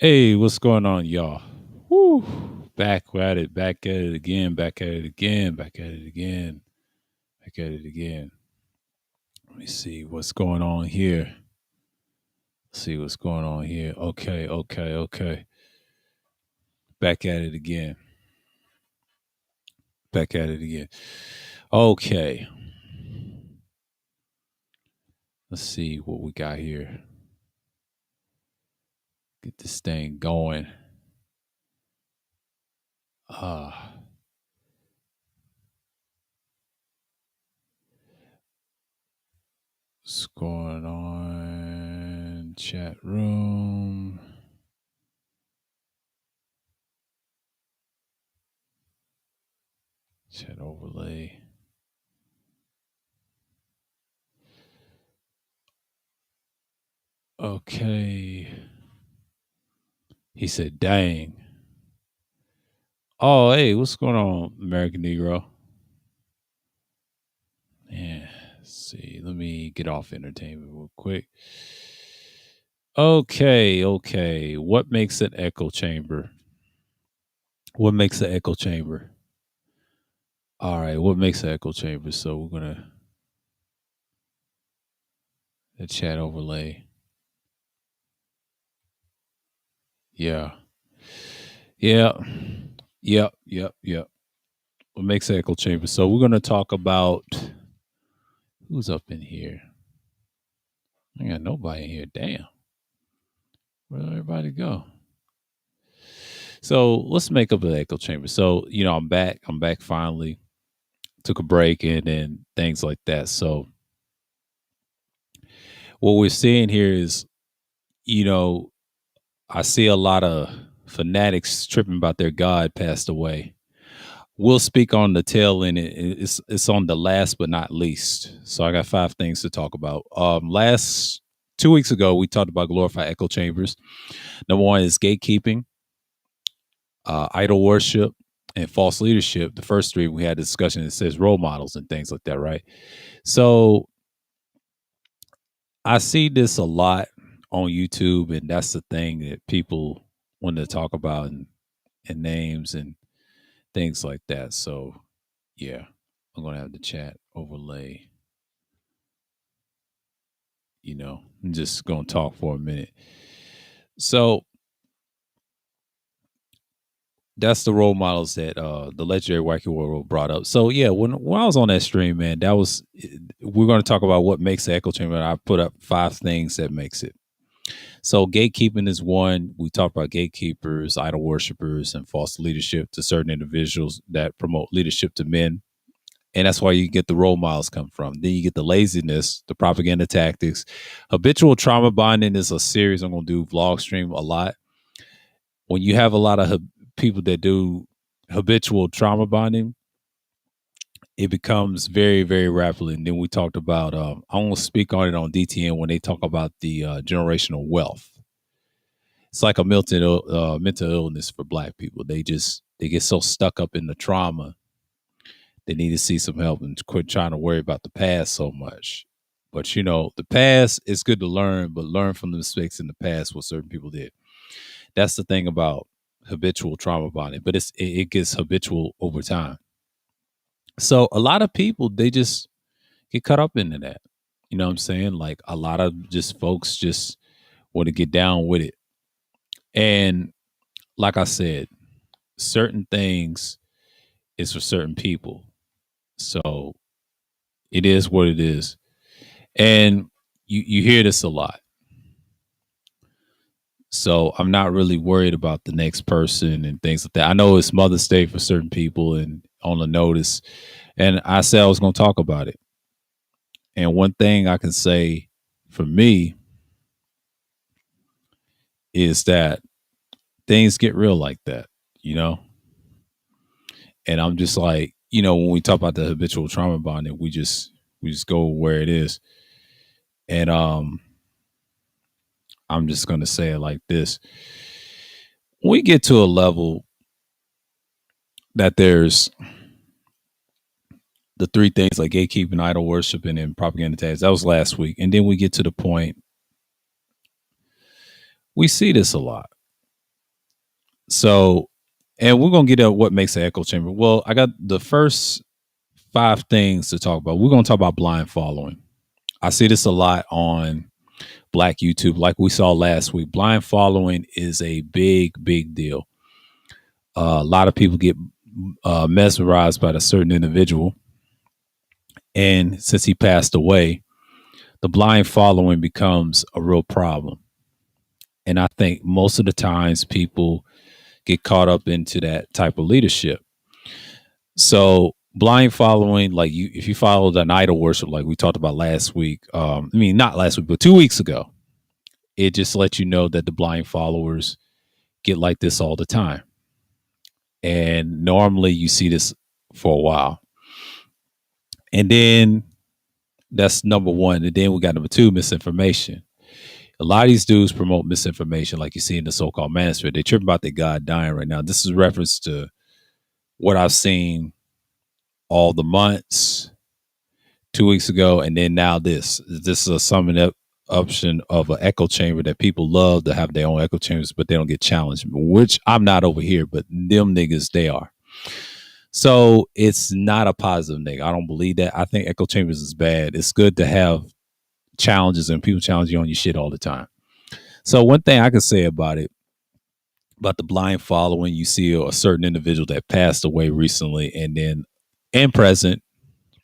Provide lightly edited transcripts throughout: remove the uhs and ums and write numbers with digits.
Hey, what's going on, y'all? Woo! Back at it again, back at it again, back at it again, back at it again. Let me see what's going on here. See what's going on here. Okay. Back at it again. Back at it again. Okay. Let's see what we got here. Get this thing going. Ah, what's going on? Chat room. Chat overlay. Okay. He said, dang. Oh, hey, what's going on, American Negro? Yeah, let's see. Let me get off entertainment real quick. Okay. What makes an echo chamber? What makes an echo chamber? All right, what makes an echo chamber? So we're gonna the chat overlay. Yeah, yeah, yep. What makes an echo chamber? So we're gonna talk about who's up in here. I got nobody in here. Damn, where'd everybody go? So let's make up an echo chamber. So, I'm back. I'm back finally. Took a break and then things like that. So what we're seeing here is, you know, I see a lot of fanatics tripping about their God passed away. We'll speak on the tail end. It's on the last but not least. So I got five things to talk about. Last 2 weeks ago, we talked about glorified echo chambers. Number one is gatekeeping, idol worship, and false leadership. The first three we had a discussion. It says role models and things like that, right? So I see this a lot on YouTube, and that's the thing that people want to talk about and names and things like that. So yeah, I'm gonna have the chat overlay. I'm just gonna talk for a minute. So that's the role models that the legendary Wacky World brought up. So yeah, when I was on that stream, man, that was we're going to talk about what makes the echo chamber. I put up five things that makes it. So gatekeeping is one. We talked about gatekeepers, idol worshippers, and false leadership to certain individuals that promote leadership to men. And that's why you get the role models come from. Then you get the laziness, the propaganda tactics. Habitual trauma bonding is a series I'm going to do vlog stream a lot. When you have a lot of people that do habitual trauma bonding, it becomes very, very rapidly. And then we talked about, I won't speak on it on DTN when they talk about the generational wealth. It's like a mental illness for Black people. They get so stuck up in the trauma. They need to see some help and quit trying to worry about the past so much. But the past is good to learn, but learn from the mistakes in the past what certain people did. That's the thing about habitual trauma bonding, but it gets habitual over time. So a lot of people, they just get caught up into that. You know what I'm saying? Like a lot of just folks just want to get down with it. And like I said, certain things is for certain people. So it is what it is. And you hear this a lot. So I'm not really worried about the next person and things like that. I know it's Mother's Day for certain people and on the notice. And I said I was going to talk about it. And one thing I can say for me is that things get real like that, you know? And I'm just like, when we talk about the habitual trauma bonding, we just go where it is. And I'm just gonna say it like this. When we get to a level that there's the three things like gatekeeping, idol worship, and then propaganda tags, that was last week. And then we get to the point we see this a lot. So, and we're gonna get at what makes an echo chamber. Well, I got the first five things to talk about. We're gonna talk about blind following. I see this a lot on Black YouTube, like we saw last week. Blind following is a big, big deal. A lot of people get mesmerized by a certain individual, and since he passed away, the blind following becomes a real problem. And I think most of the times people get caught up into that type of leadership. So blind following, like you, if you followed an idol worship, like we talked about last week, I mean not last week, but 2 weeks ago, it just lets you know that the blind followers get like this all the time. And normally you see this for a while. And then that's number one. And then we got number two, misinformation. A lot of these dudes promote misinformation, like you see in the so-called manosphere. They trip about their God dying right now. This is reference to what I've seen all the months, 2 weeks ago, and then now this. This is a summing up option of an echo chamber that people love to have their own echo chambers, but they don't get challenged, which I'm not over here, but them niggas, they are. So it's not a positive thing. I don't believe that. I think echo chambers is bad. It's good to have challenges and people challenge you on your shit all the time. So one thing I can say about the blind following, you see a certain individual that passed away recently, and then and present,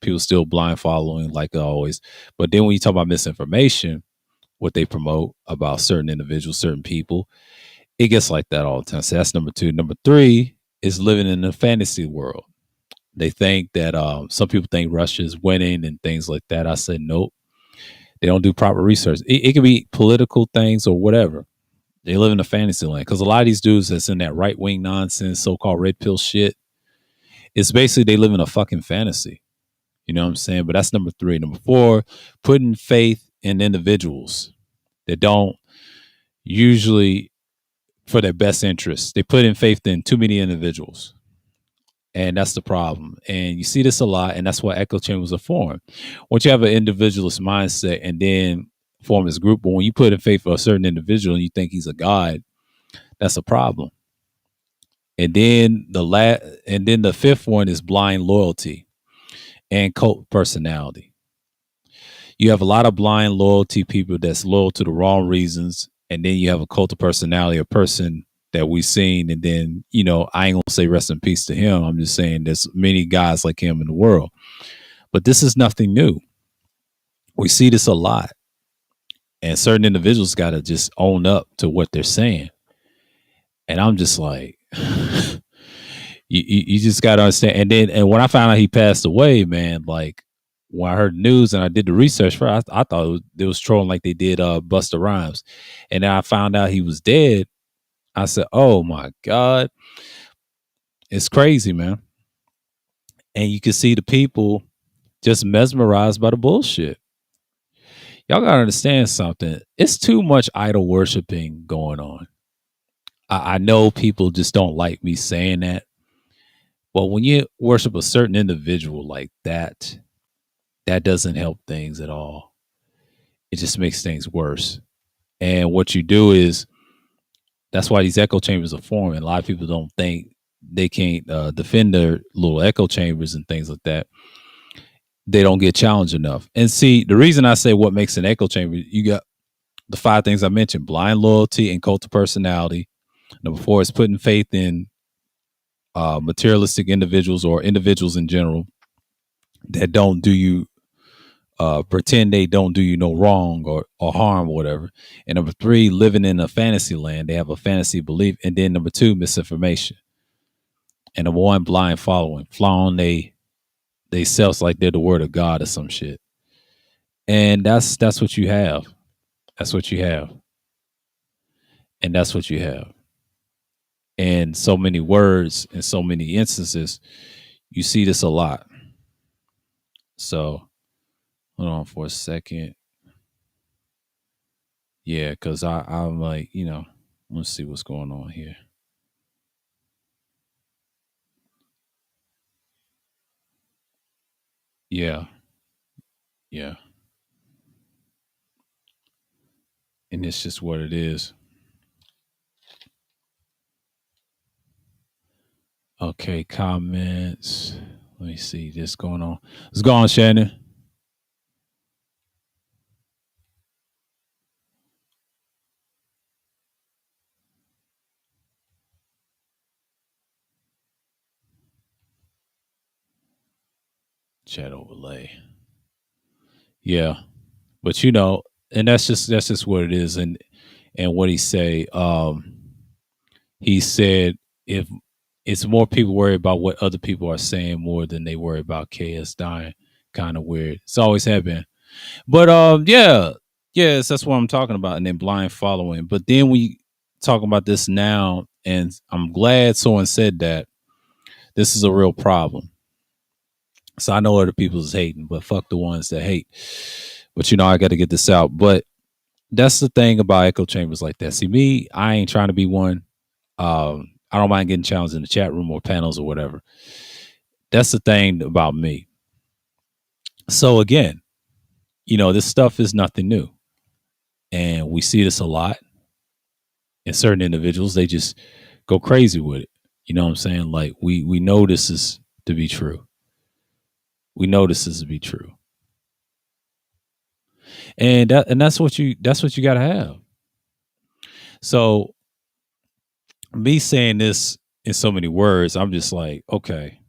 people still blind following like always. But then when you talk about misinformation, what they promote about certain individuals, certain people, it gets like that all the time. So that's number two. Number three is living in a fantasy world. They think that some people think Russia is winning and things like that. I said nope. They don't do proper research. It could be political things or whatever. They live in a fantasy land because a lot of these dudes that's in that right wing nonsense, so called red pill shit, it's basically they live in a fucking fantasy. You know what I'm saying? But that's number three. Number four, putting faith in individuals that don't usually for their best interests. They put in faith in too many individuals. And that's the problem. And you see this a lot, and that's why echo chambers are formed. Once you have an individualist mindset and then form this group, but when you put in faith for a certain individual and you think he's a god, that's a problem. And then and then the fifth one is blind loyalty and cult personality. You have a lot of blind loyalty people that's loyal to the wrong reasons, and then you have a cult of personality, a person that we've seen, and then I ain't gonna say rest in peace to him. I'm just saying there's many guys like him in the world, but this is nothing new. We see this a lot, and certain individuals got to just own up to what they're saying, and I'm just like. You just got to understand. And when I found out he passed away, man, like when I heard the news and I did the research for it, I thought it was trolling like they did Busta Rhymes. And then I found out he was dead. I said, oh my God, it's crazy, man. And you can see the people just mesmerized by the bullshit. Y'all got to understand something. It's too much idol worshiping going on. I know people just don't like me saying that. But when you worship a certain individual like that doesn't help things at all. It just makes things worse. And what you do is that's why these echo chambers are forming. A lot of people don't think they can't defend their little echo chambers and things like that. They don't get challenged enough. And see, the reason I say what makes an echo chamber, you got the five things I mentioned: blind loyalty and cult of personality. Number four is putting faith in materialistic individuals or individuals in general that don't do you pretend they don't do you no wrong or harm or whatever. And number three, living in a fantasy land. They have a fantasy belief. And then number two, misinformation. And number one, blind following. Flaunt they selves like they're the word of God or some shit. And that's what you have. That's what you have. And that's what you have. And so many words and so many instances, you see this a lot. So hold on for a second. Yeah, because I'm like, let's see what's going on here. Yeah, yeah. And it's just what it is. Okay, comments. Let me see this going on. What's going on, Shannon? Chat overlay. Yeah, but and that's just what it is. And what he say? He said if it's more people worry about what other people are saying more than they worry about KS dying. Kind of weird. It's always have been. But yeah, yes, that's what I'm talking about. And then blind following. But then we talking about this now, and I'm glad someone said that this is a real problem. So I know other people's hating, but fuck the ones that hate. But I got to get this out. But that's the thing about echo chambers like that. See, me, I ain't trying to be one. I don't mind getting challenged in the chat room or panels or whatever. That's the thing about me. So again, this stuff is nothing new. And we see this a lot in certain individuals. They just go crazy with it. You know what I'm saying? Like we know this is to be true. We know this is to be true. And that's what you gotta have. So me saying this in so many words, I'm just like, okay,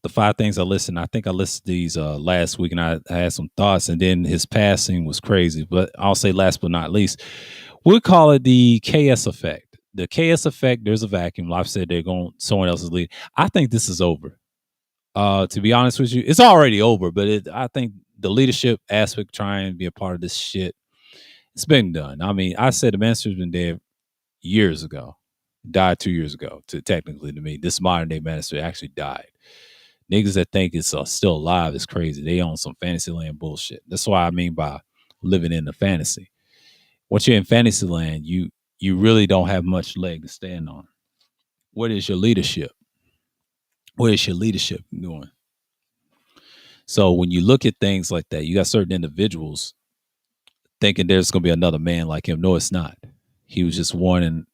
the five things I listened. I think I listened to these last week, and I had some thoughts. And then his passing was crazy. But I'll say last but not least, we'll call it the KS effect. The KS effect. There's a vacuum. I've said they're going. Someone else is leading. I think this is over. To be honest with you, it's already over. But I think the leadership aspect, trying to be a part of this shit, it's been done. I mean, I said the master's been dead years ago. Died 2 years ago. To me, this modern day minister actually died. Niggas that think it's still alive is crazy. They own some fantasy land bullshit. That's what I mean by living in the fantasy. Once you're in fantasy land, you really don't have much leg to stand on. What is your leadership? What is your leadership doing? So when you look at things like that, you got certain individuals thinking there's going to be another man like him. No, it's not. He was just one, and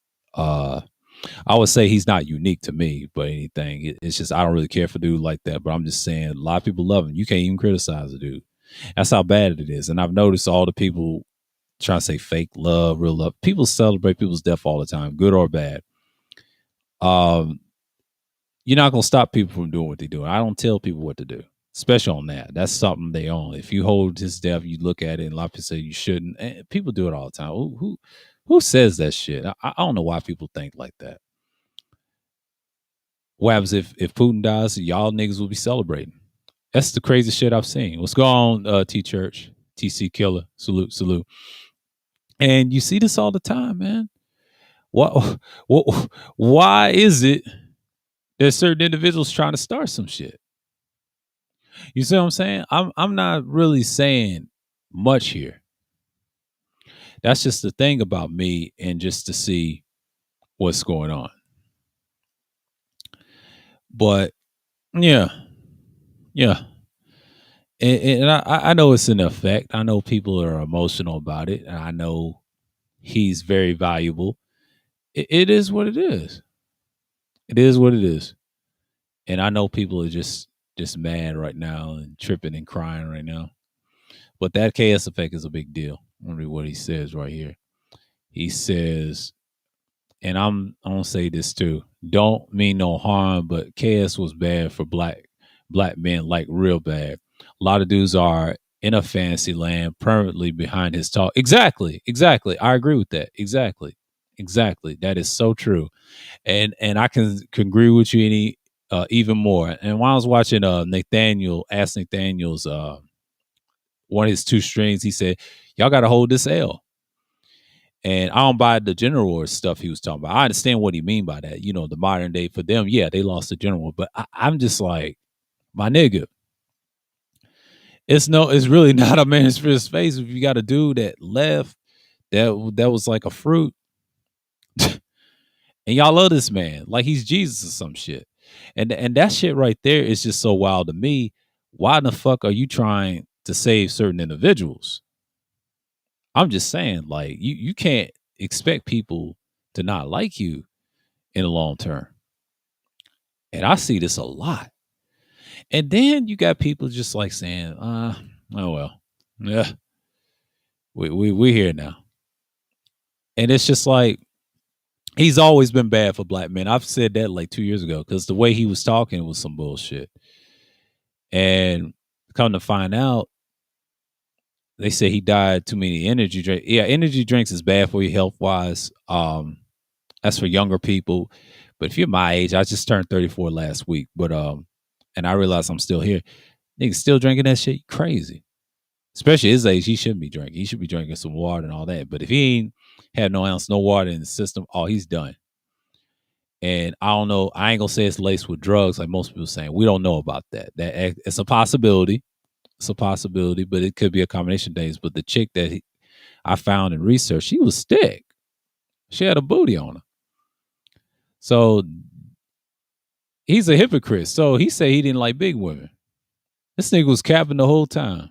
I would say he's not unique to me, but anything. It's just I don't really care for dude like that. But I'm just saying a lot of people love him. You can't even criticize a dude. That's how bad it is. And I've noticed all the people trying to say fake love, real love. People celebrate people's death all the time, good or bad. Um, you're not gonna stop people from doing what they do. I don't tell people what to do, especially on that. That's something they own. If you hold his death, you look at it, and a lot of people say you shouldn't. And people do it all the time. Who says that shit? I don't know why people think like that. What happens if Putin dies? Y'all niggas will be celebrating. That's the crazy shit I've seen. What's going on, T Church, TC Killer? Salute, salute. And you see this all the time, man. What, what, why is it that certain individuals trying to start some shit? You see what I'm saying? I'm not really saying much here. That's just the thing about me, and just to see what's going on. But yeah, yeah. And I know it's an effect. I know people are emotional about it. And I know he's very valuable. It is what it is. It is what it is. And I know people are just mad right now and tripping and crying right now. But that KS effect is a big deal. Let me read what he says right here. He says, and I'm gonna say this too. Don't mean no harm, but KS was bad for black men, like real bad. A lot of dudes are in a fantasy land permanently behind his talk. Exactly. I agree with that. Exactly. That is so true. And I can agree with you even more. And while I was watching Ask Nathaniel's one of his two streams, he said, y'all gotta hold this L. And I don't buy the general war stuff he was talking about. I understand what he mean by that. The modern day for them, yeah, they lost the general. But I'm just like, my nigga, it's really not a man's for his face if you got a dude that left that was like a fruit, and y'all love this man like he's Jesus or some shit. And that shit right there is just so wild to me. Why in the fuck are you trying to save certain individuals? I'm just saying, like, you can't expect people to not like you in the long term. And I see this a lot. And then you got people just like saying, oh well. Yeah, we here now. And it's just like he's always been bad for black men. I've said that like 2 years ago because the way he was talking was some bullshit. And come to find out, they say he died too many energy drinks. Yeah, energy drinks is bad for you health wise. That's for younger people. But if you're my age, I just turned 34 last week. But and I realize I'm still here. Niggas still drinking that shit. Crazy. Especially his age, he shouldn't be drinking. He should be drinking some water and all that. But if he ain't had no ounce, no water in the system, oh, he's done. And I don't know. I ain't gonna say it's laced with drugs like most people saying. We don't know about that. That it's a possibility. It's a possibility, but it could be a combination of things. But the chick that I found in research, she was thick. She had a booty on her. So he's a hypocrite. So he said he didn't like big women. This nigga was capping the whole time.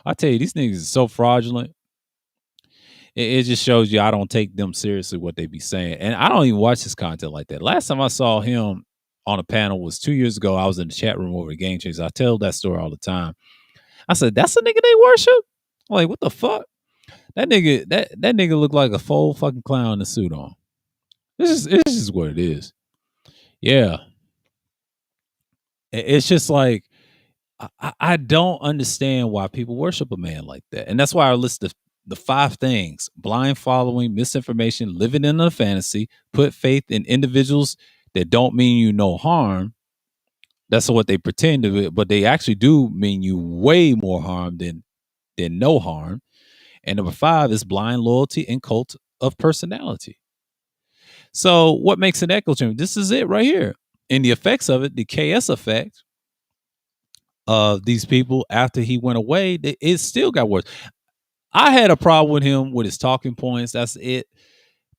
I tell you, these niggas is so fraudulent. It just shows you I don't take them seriously what they be saying. And I don't even watch his content like that. Last time I saw him on a panel was 2 years ago. I was in the chat room over the Game Changers. I tell that story all the time. I said, that's a nigga they worship? I'm like, what the fuck? That nigga looked like a full fucking clown in a suit on. It's just what it is. Yeah. It's just like I don't understand why people worship a man like that. And that's why I list the 5 things: blind following, misinformation, living in a fantasy, put faith in individuals that don't mean you no harm. That's what they pretend to be, but they actually do mean you way more harm than no harm. And number 5 is blind loyalty and cult of personality. So what makes an echo chamber? This is it right here. And the effects of it, the KS effect of these people after he went away, it still got worse. I had a problem with him with his talking points. That's it.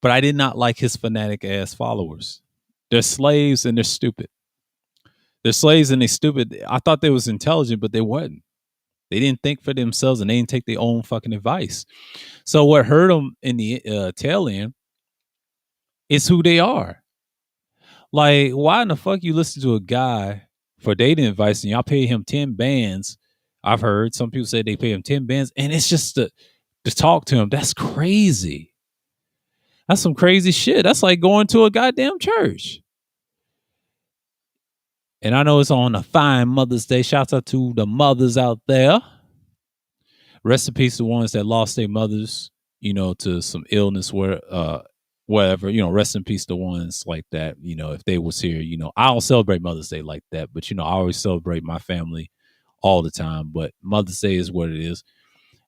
But I did not like his fanatic ass followers. They're slaves and they're stupid. They're slaves and they're stupid. I thought they was intelligent, but they wasn't. They didn't think for themselves and they didn't take their own fucking advice. So what hurt them in the tail end is who they are. Like, why in the fuck you listen to a guy for dating advice and y'all pay him 10 bands? I've heard some people say they pay him 10 bands, and it's just to talk to him. That's crazy. That's some crazy shit. That's like going to a goddamn church. And I know it's on a fine Mother's Day. Shouts out to the mothers out there. Rest in peace to the ones that lost their mothers, to some illness where whatever, rest in peace to ones like that. If they was here, I don't celebrate Mother's Day like that, but I always celebrate my family all the time. But Mother's Day is what it is,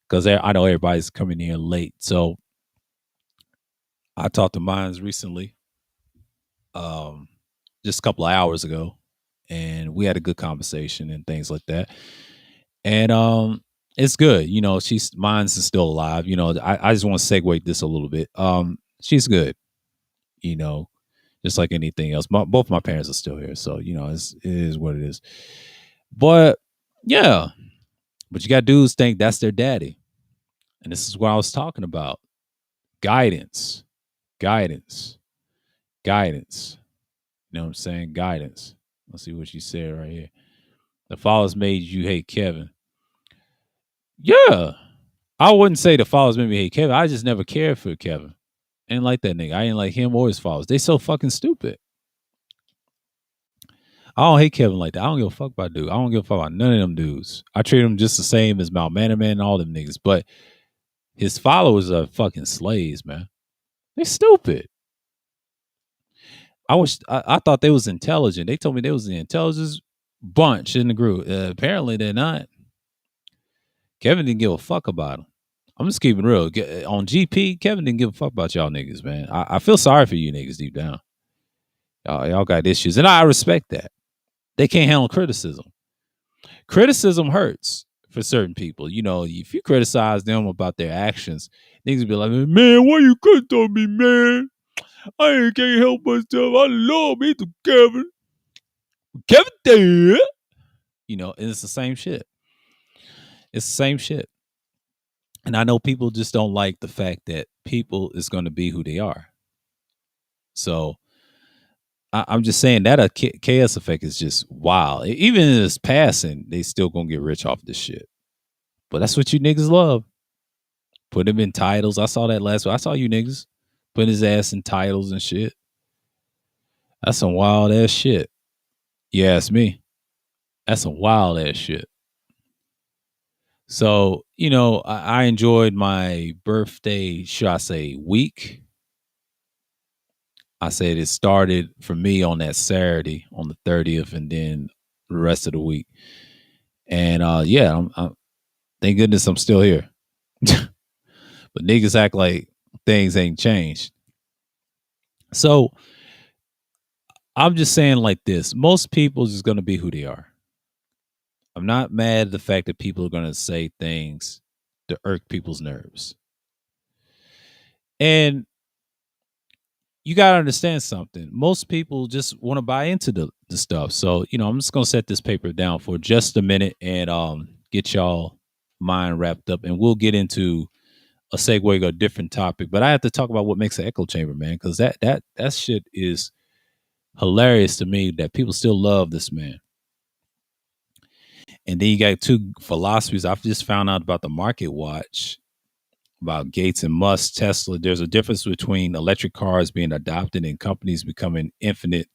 because I know everybody's coming here late. So I talked to mines recently, just a couple of hours ago, and we had a good conversation and things like that. And it's good. Mine's is still alive. I just want to segue this a little bit. She's good. Just like anything else. Both my parents are still here, so it is what it is. But yeah, but you got dudes think that's their daddy, and this is what I was talking about: guidance, guidance, guidance. You know what I'm saying? Guidance. Let's see what she said right here. The fathers made you hate Kevin. Yeah, I wouldn't say the fathers made me hate Kevin. I just never cared for Kevin. I didn't like that nigga. I didn't like him or his fathers. They so fucking stupid. I don't hate Kevin like that. I don't give a fuck about dude. I don't give a fuck about none of them dudes. I treat them just the same as Mount Mannerman and all them niggas. But his followers are fucking slaves, man. They stupid. I thought they was intelligent. They told me they was the intelligence bunch in the group. Apparently they're not. Kevin didn't give a fuck about them. I'm just keeping real. On GP, Kevin didn't give a fuck about y'all niggas, man. I feel sorry for you niggas deep down. Y'all got issues, and I respect that. They can't handle criticism. Criticism hurts for certain people. If you criticize them about their actions, niggas be like, man, why you criticize me, man? I can't help myself. I love me to Kevin. Kevin there. And it's the same shit. It's the same shit. And I know people just don't like the fact that people is going to be who they are. So I'm just saying that a chaos effect is just wild. Even in its passing, they still gonna get rich off this shit. But that's what you niggas love. Put him in titles. I saw that last week. I saw you niggas putting his ass in titles and shit. That's some wild ass shit. You ask me. That's some wild ass shit. So, I enjoyed my birthday, should I say, week. I said it started for me on that Saturday on the 30th and then the rest of the week. And yeah, thank goodness I'm still here. But niggas act like things ain't changed. So I'm just saying like this. Most people just gonna be who they are. I'm not mad at the fact that people are gonna say things to irk people's nerves. And you gotta understand something. Most people just want to buy into the stuff. So, I'm just gonna set this paper down for just a minute and get y'all mind wrapped up and we'll get into a segue to a different topic. But I have to talk about what makes an echo chamber, man, because that shit is hilarious to me that people still love this man. And then you got two philosophies. I've just found out about the market watch about Gates and Musk, Tesla. There's a difference between electric cars being adopted and companies becoming infinite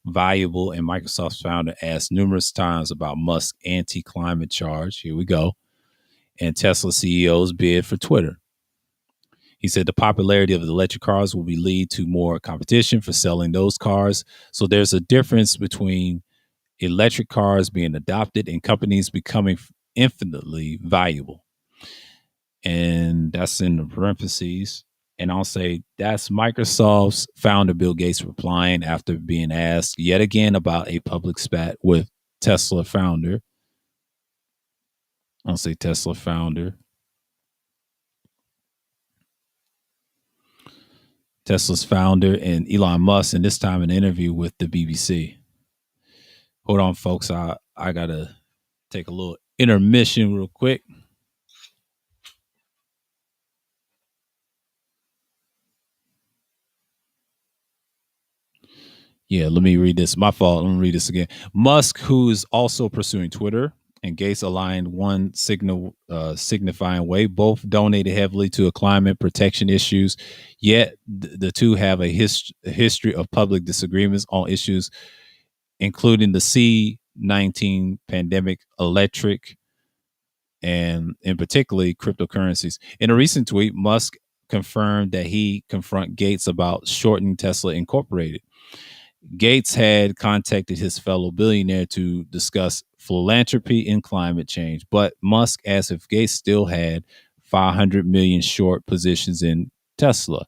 valuable. And Microsoft's founder asked numerous times about Musk's anti-climate charge. Here we go. And Tesla CEO's bid for Twitter. He said the popularity of the electric cars will be lead to more competition for selling those cars. So there's a difference between electric cars being adopted and companies becoming infinitely valuable. And that's in the parentheses. And I'll say that's Microsoft's founder, Bill Gates, replying after being asked yet again about a public spat with Tesla founder. I'll say Tesla founder. Tesla's founder and Elon Musk, and this time an interview with the BBC. Hold on, folks. I gotta take a little intermission real quick. Yeah, let me read this. My fault. Let me read this again. Musk, who is also pursuing Twitter, and Gates aligned one signifying way. Both donated heavily to climate protection issues, yet the two have a history of public disagreements on issues, including the C-19 pandemic, electric, and in particularly cryptocurrencies. In a recent tweet, Musk confirmed that he confront Gates about shortening Tesla Incorporated. Gates had contacted his fellow billionaire to discuss philanthropy and climate change, but Musk asked if Gates still had 500 million short positions in Tesla.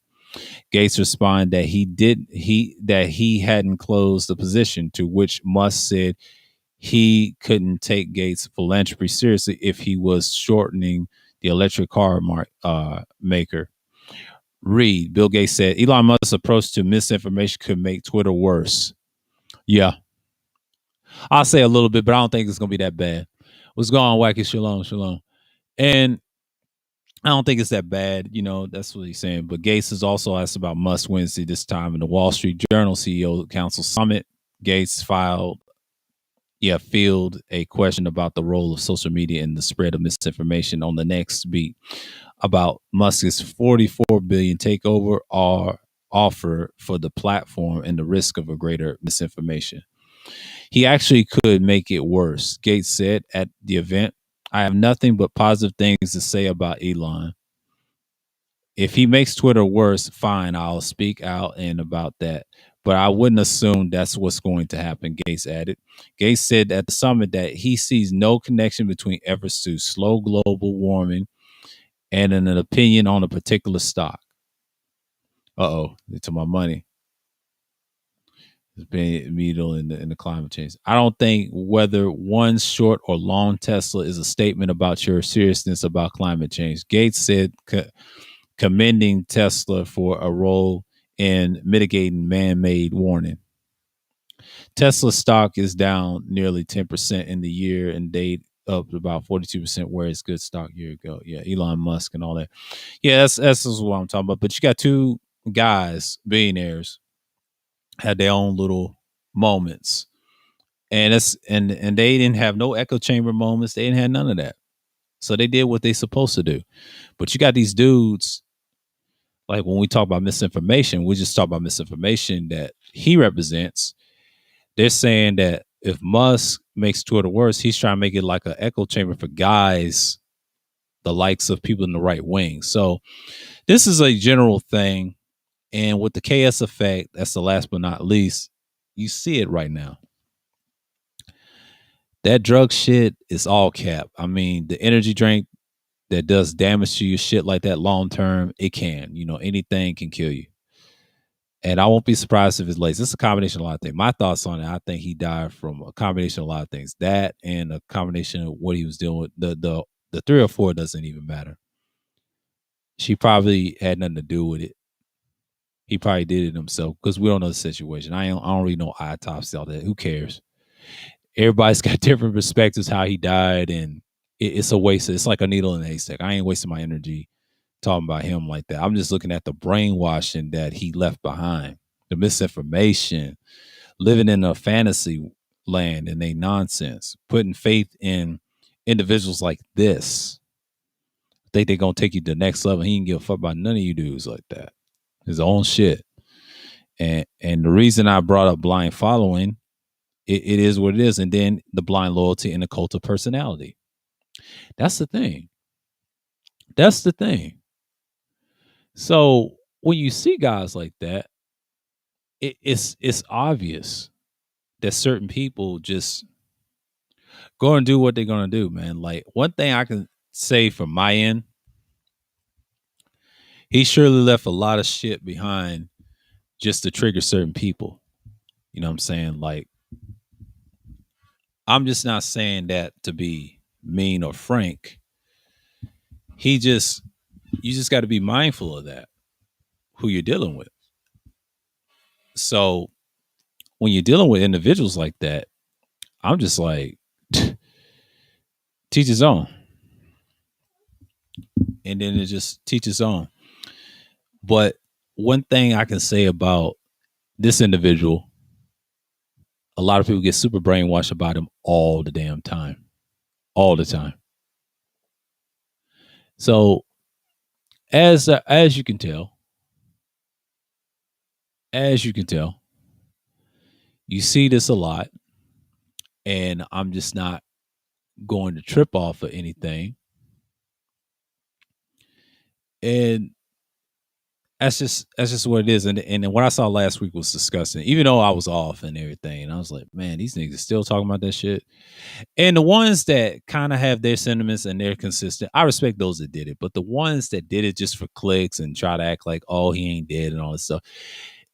Gates responded that he hadn't closed the position, to which Musk said he couldn't take Gates' philanthropy seriously if he was shortening the electric car maker. Read, Bill Gates said, Elon Musk's approach to misinformation could make Twitter worse. Yeah, I'll say a little bit, but I don't think it's going to be that bad. What's going on, Wacky? Shalom. And I don't think it's that bad. That's what he's saying. But Gates is also asked about Musk Wednesday, this time in the Wall Street Journal CEO Council Summit. Gates field a question about the role of social media in the spread of misinformation on the next beat about Musk's 44 billion takeover or offer for the platform and the risk of a greater misinformation. He actually could make it worse, Gates said at the event. I have nothing but positive things to say about Elon. If he makes Twitter worse, fine, I'll speak out and about that. But I wouldn't assume that's what's going to happen, Gates added. Gates said at the summit that he sees no connection between efforts to slow global warming and an opinion on a particular stock. They took my money. It's been middle in the climate change. I don't think whether one's short or long Tesla is a statement about your seriousness about climate change. Gates said, commending Tesla for a role in mitigating man-made warning. Tesla stock is down nearly 10% in the year and date, up about 42%, where it's good stock year ago. Yeah, Elon Musk and all that. Yeah, that's what I'm talking about. But you got two guys, billionaires, had their own little moments. And they didn't have no echo chamber moments. They didn't have none of that. So they did what they supposed to do. But you got these dudes, like when we talk about misinformation, we just talk about misinformation that he represents. They're saying that if Musk makes Twitter worse, he's trying to make it like an echo chamber for guys, the likes of people in the right wing. So this is a general thing. And with the KS effect, that's the last but not least, you see it right now. That drug shit is all cap. I mean, the energy drink that does damage to your shit like that long term, it can. Anything can kill you. And I won't be surprised if it's laced. It's a combination of a lot of things. My thoughts on it, I think he died from a combination of a lot of things. That and a combination of what he was dealing with. The 3 or 4 doesn't even matter. She probably had nothing to do with it. He probably did it himself because we don't know the situation. I don't really know autopsy, all that. Who cares? Everybody's got different perspectives how he died, and it's a waste. It's like a needle in a haystack. I ain't wasting my energy talking about him like that. I'm just looking at the brainwashing that he left behind, the misinformation, living in a fantasy land and a nonsense, putting faith in individuals like this. Think they're gonna take you to the next level. He didn't give a fuck about none of you dudes like that. His own shit. And the reason I brought up blind following, it is what it is. And then the blind loyalty and the cult of personality. That's the thing. That's the thing. So when you see guys like that, it's obvious that certain people just go and do what they're gonna do, man. Like one thing I can say from my end, he surely left a lot of shit behind just to trigger certain people. You know what I'm saying? Like, I'm just not saying that to be mean or frank. He just, you just got to be mindful of that, who you're dealing with. So when you're dealing with individuals like that, I'm just like, teach his own. And then it just teaches on. But one thing I can say about this individual, a lot of people get super brainwashed about him all the damn time. All the time. So as you can tell, as you can tell, you see this a lot, and I'm just not going to trip off of anything. And that's just what it is. And what I saw last week was disgusting. Even though I was off and everything, and I was like, man, these niggas still talking about that shit. And the ones that kind of have their sentiments and they're consistent, I respect those that did it. But the ones that did it just for clicks and try to act like, oh, he ain't dead and all this stuff,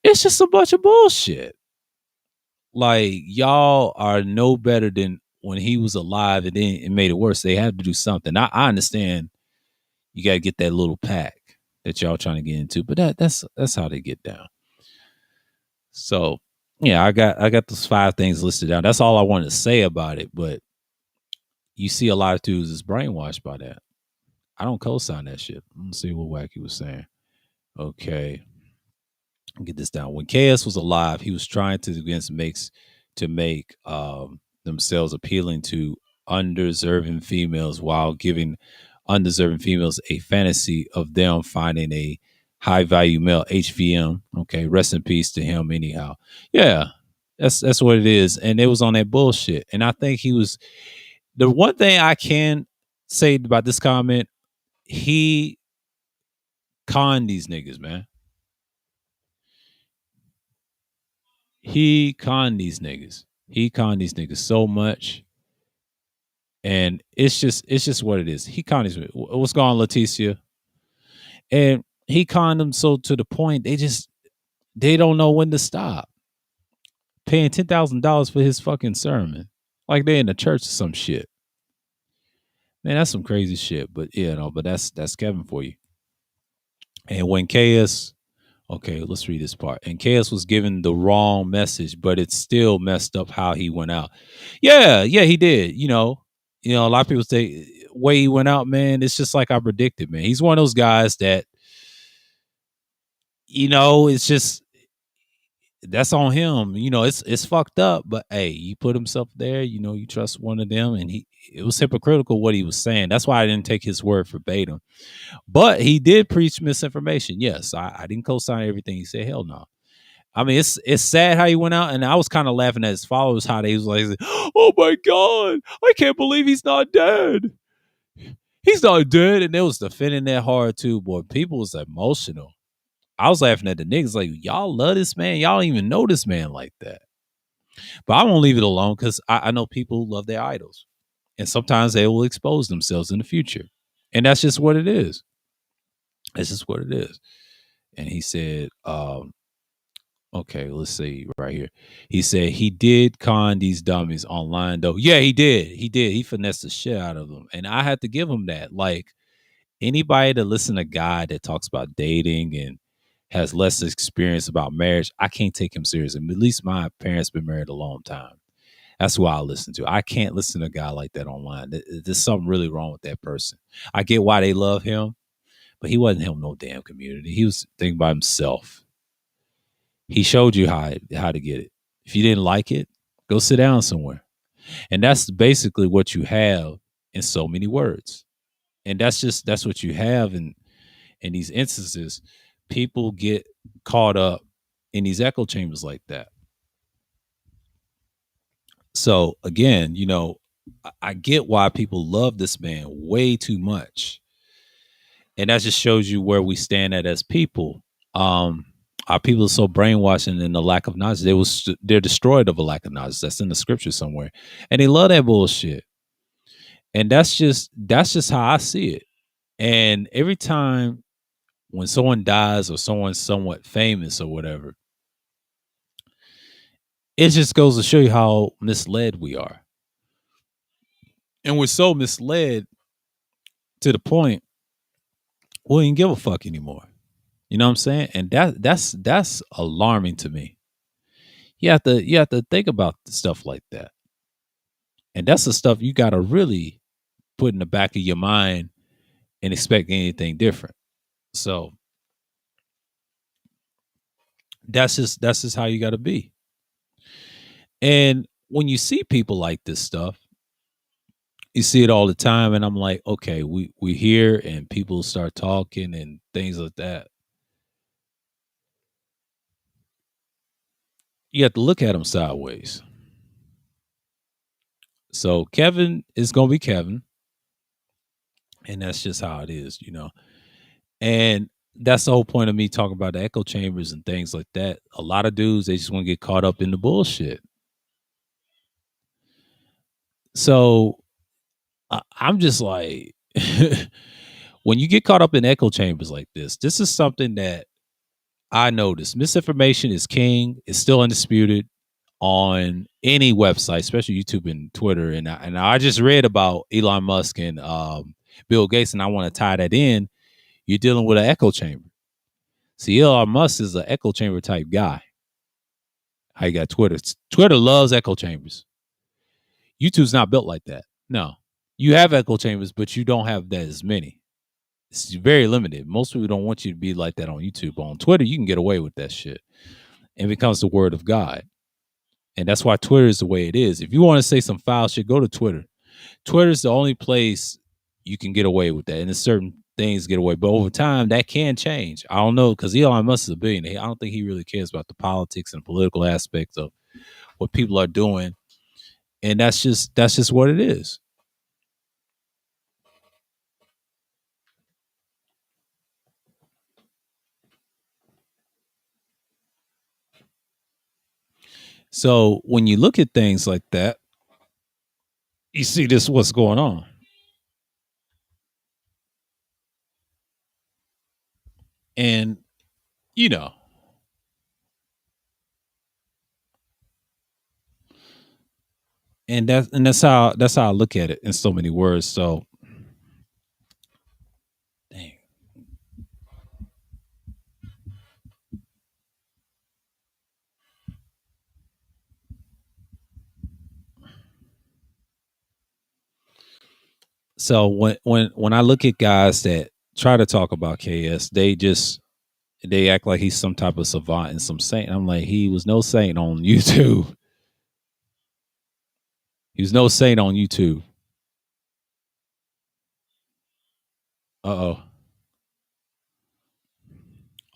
it's just a bunch of bullshit. Like, y'all are no better than when he was alive, and then it made it worse. They had to do something. I understand you got to get that little pack that y'all trying to get into, but that's how they get down. So yeah, I got those 5 things listed down. That's all I wanted to say about it. But you see a lot of dudes is brainwashed by that. I don't co-sign that shit. Let's see what Wacky was saying. Okay, get this down. When KS was alive, he was trying to make themselves appealing to undeserving females while giving undeserving females a fantasy of them finding a high value male. HVM. Okay, rest in peace to him. Anyhow, yeah, that's what it is. And it was on that bullshit. And I think he was the one thing I can say about this comment. He conned these niggas, man. He conned these niggas. He conned these niggas so much. And it's just what it is. He conned these. What's going on, Leticia? And he conned them so to the point they don't know when to stop. Paying $10,000 for his fucking sermon. Like they in the church or some shit. Man, that's some crazy shit. But but that's Kevin for you. And when KS, okay, let's read this part. And KS was given the wrong message, but it still messed up how he went out. Yeah, he did. A lot of people say way he went out, man. It's just like I predicted, man. He's one of those guys that, it's just that's on him. It's fucked up, but hey, he put himself there. You trust one of them, and it was hypocritical what he was saying. That's why I didn't take his word verbatim. But he did preach misinformation. Yes, I didn't co-sign everything he said. Hell no. I mean, it's sad how he went out, and I was kind of laughing at his followers how they was like, "Oh my god, I can't believe he's not dead. He's not dead," and they was defending that hard too. Boy, people was emotional. I was laughing at the niggas like, y'all love this man. Y'all don't even know this man like that. But I won't leave it alone because I know people who love their idols. And sometimes they will expose themselves in the future. And that's just what it is. That's just what it is. And he said, okay, let's see right here. He said he did con these dummies online though. Yeah, he did. He did. He finessed the shit out of them. And I had to give him that. Like anybody that listen to a guy that talks about dating and has less experience about marriage, I can't take him seriously. At least my parents been married a long time. That's who I listen to. I can't listen to a guy like that online. There's something really wrong with that person. I get why they love him, but he wasn't helping no damn community. He was thinking about himself. He showed you how to get it. If you didn't like it, go sit down somewhere. And that's basically what you have in so many words. And that's what you have in these instances. People get caught up in these echo chambers like that. So again, I get why people love this man way too much. And that just shows you where we stand at as people. Our people are so brainwashed and in the lack of knowledge. They're destroyed of a lack of knowledge. That's in the scripture somewhere. And they love that bullshit. And that's just how I see it. And every time when someone dies or someone's somewhat famous or whatever, it just goes to show you how misled we are. And we're so misled to the point we don't even give a fuck anymore. You know what I'm saying? And that's alarming to me. You have to think about stuff like that. And that's the stuff you gotta really put in the back of your mind and expect anything different. So that's just how you gotta be. And when you see people like this stuff, you see it all the time, and I'm like, okay, we here and people start talking and things like that. You have to look at them sideways. So Kevin is gonna be Kevin, and that's just how it is. And that's the whole point of me talking about the echo chambers and things like that. A lot of dudes they just want to get caught up in the bullshit. So I'm just like, when you get caught up in echo chambers like this is something that I noticed. Misinformation is king. It's still undisputed on any website, especially YouTube and Twitter. And I just read about Elon Musk and Bill Gates, and I want to tie that in. You're dealing with an echo chamber. See, Elon Musk is an echo chamber type guy. How you got Twitter? Twitter loves echo chambers. YouTube's not built like that. No, you have echo chambers, but you don't have that as many. It's very limited. Most people don't want you to be like that on YouTube. On Twitter, you can get away with that shit. And it becomes the word of God. And that's why Twitter is the way it is. If you want to say some foul shit, go to Twitter. Twitter is the only place you can get away with that. And there's certain things get away. But over time, that can change. I don't know, because Elon Musk is a billionaire. I don't think he really cares about the politics and political aspects of what people are doing. And that's just what it is. So when you look at things like that, you see this what's going on. And you know, and that's how I look at it in so many words. So dang. So when I look at guys that try to talk about KS, they just They act like he's some type of savant and some saint. I'm like, he was no saint on YouTube. He was no saint on YouTube. Uh oh.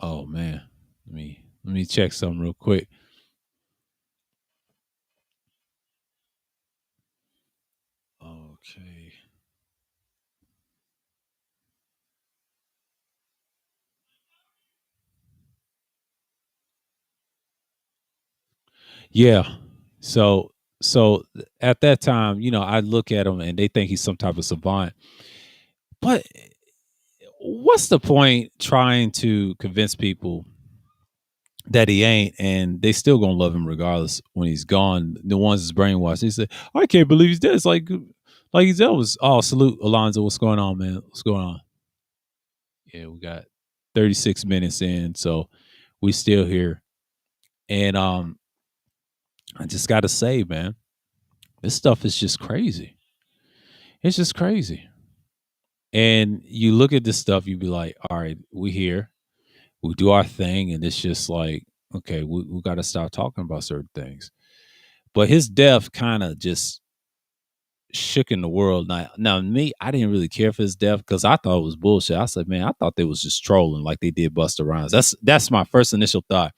Oh man. Let me check something real quick. Okay. Yeah. So at that time, I look at him and they think he's some type of savant. But what's the point trying to convince people that he ain't, and they still gonna love him regardless when he's gone? The ones that's brainwashed, they say, "I can't believe he's dead." It's like he's Elvis. Oh, salute Alonzo. What's going on, man? What's going on? Yeah, we got 36 minutes in, so we still here. And I just gotta say, man, this stuff is just crazy. It's just crazy. And you look at this stuff, you be like, all right, we here, we do our thing, and it's just like, okay, we got to stop talking about certain things. But his death kind of just shook in the world. Now, me, I didn't really care for his death because I thought it was bullshit. I said, man, I thought they was just trolling like they did Busta Rhymes. That's my first initial thought.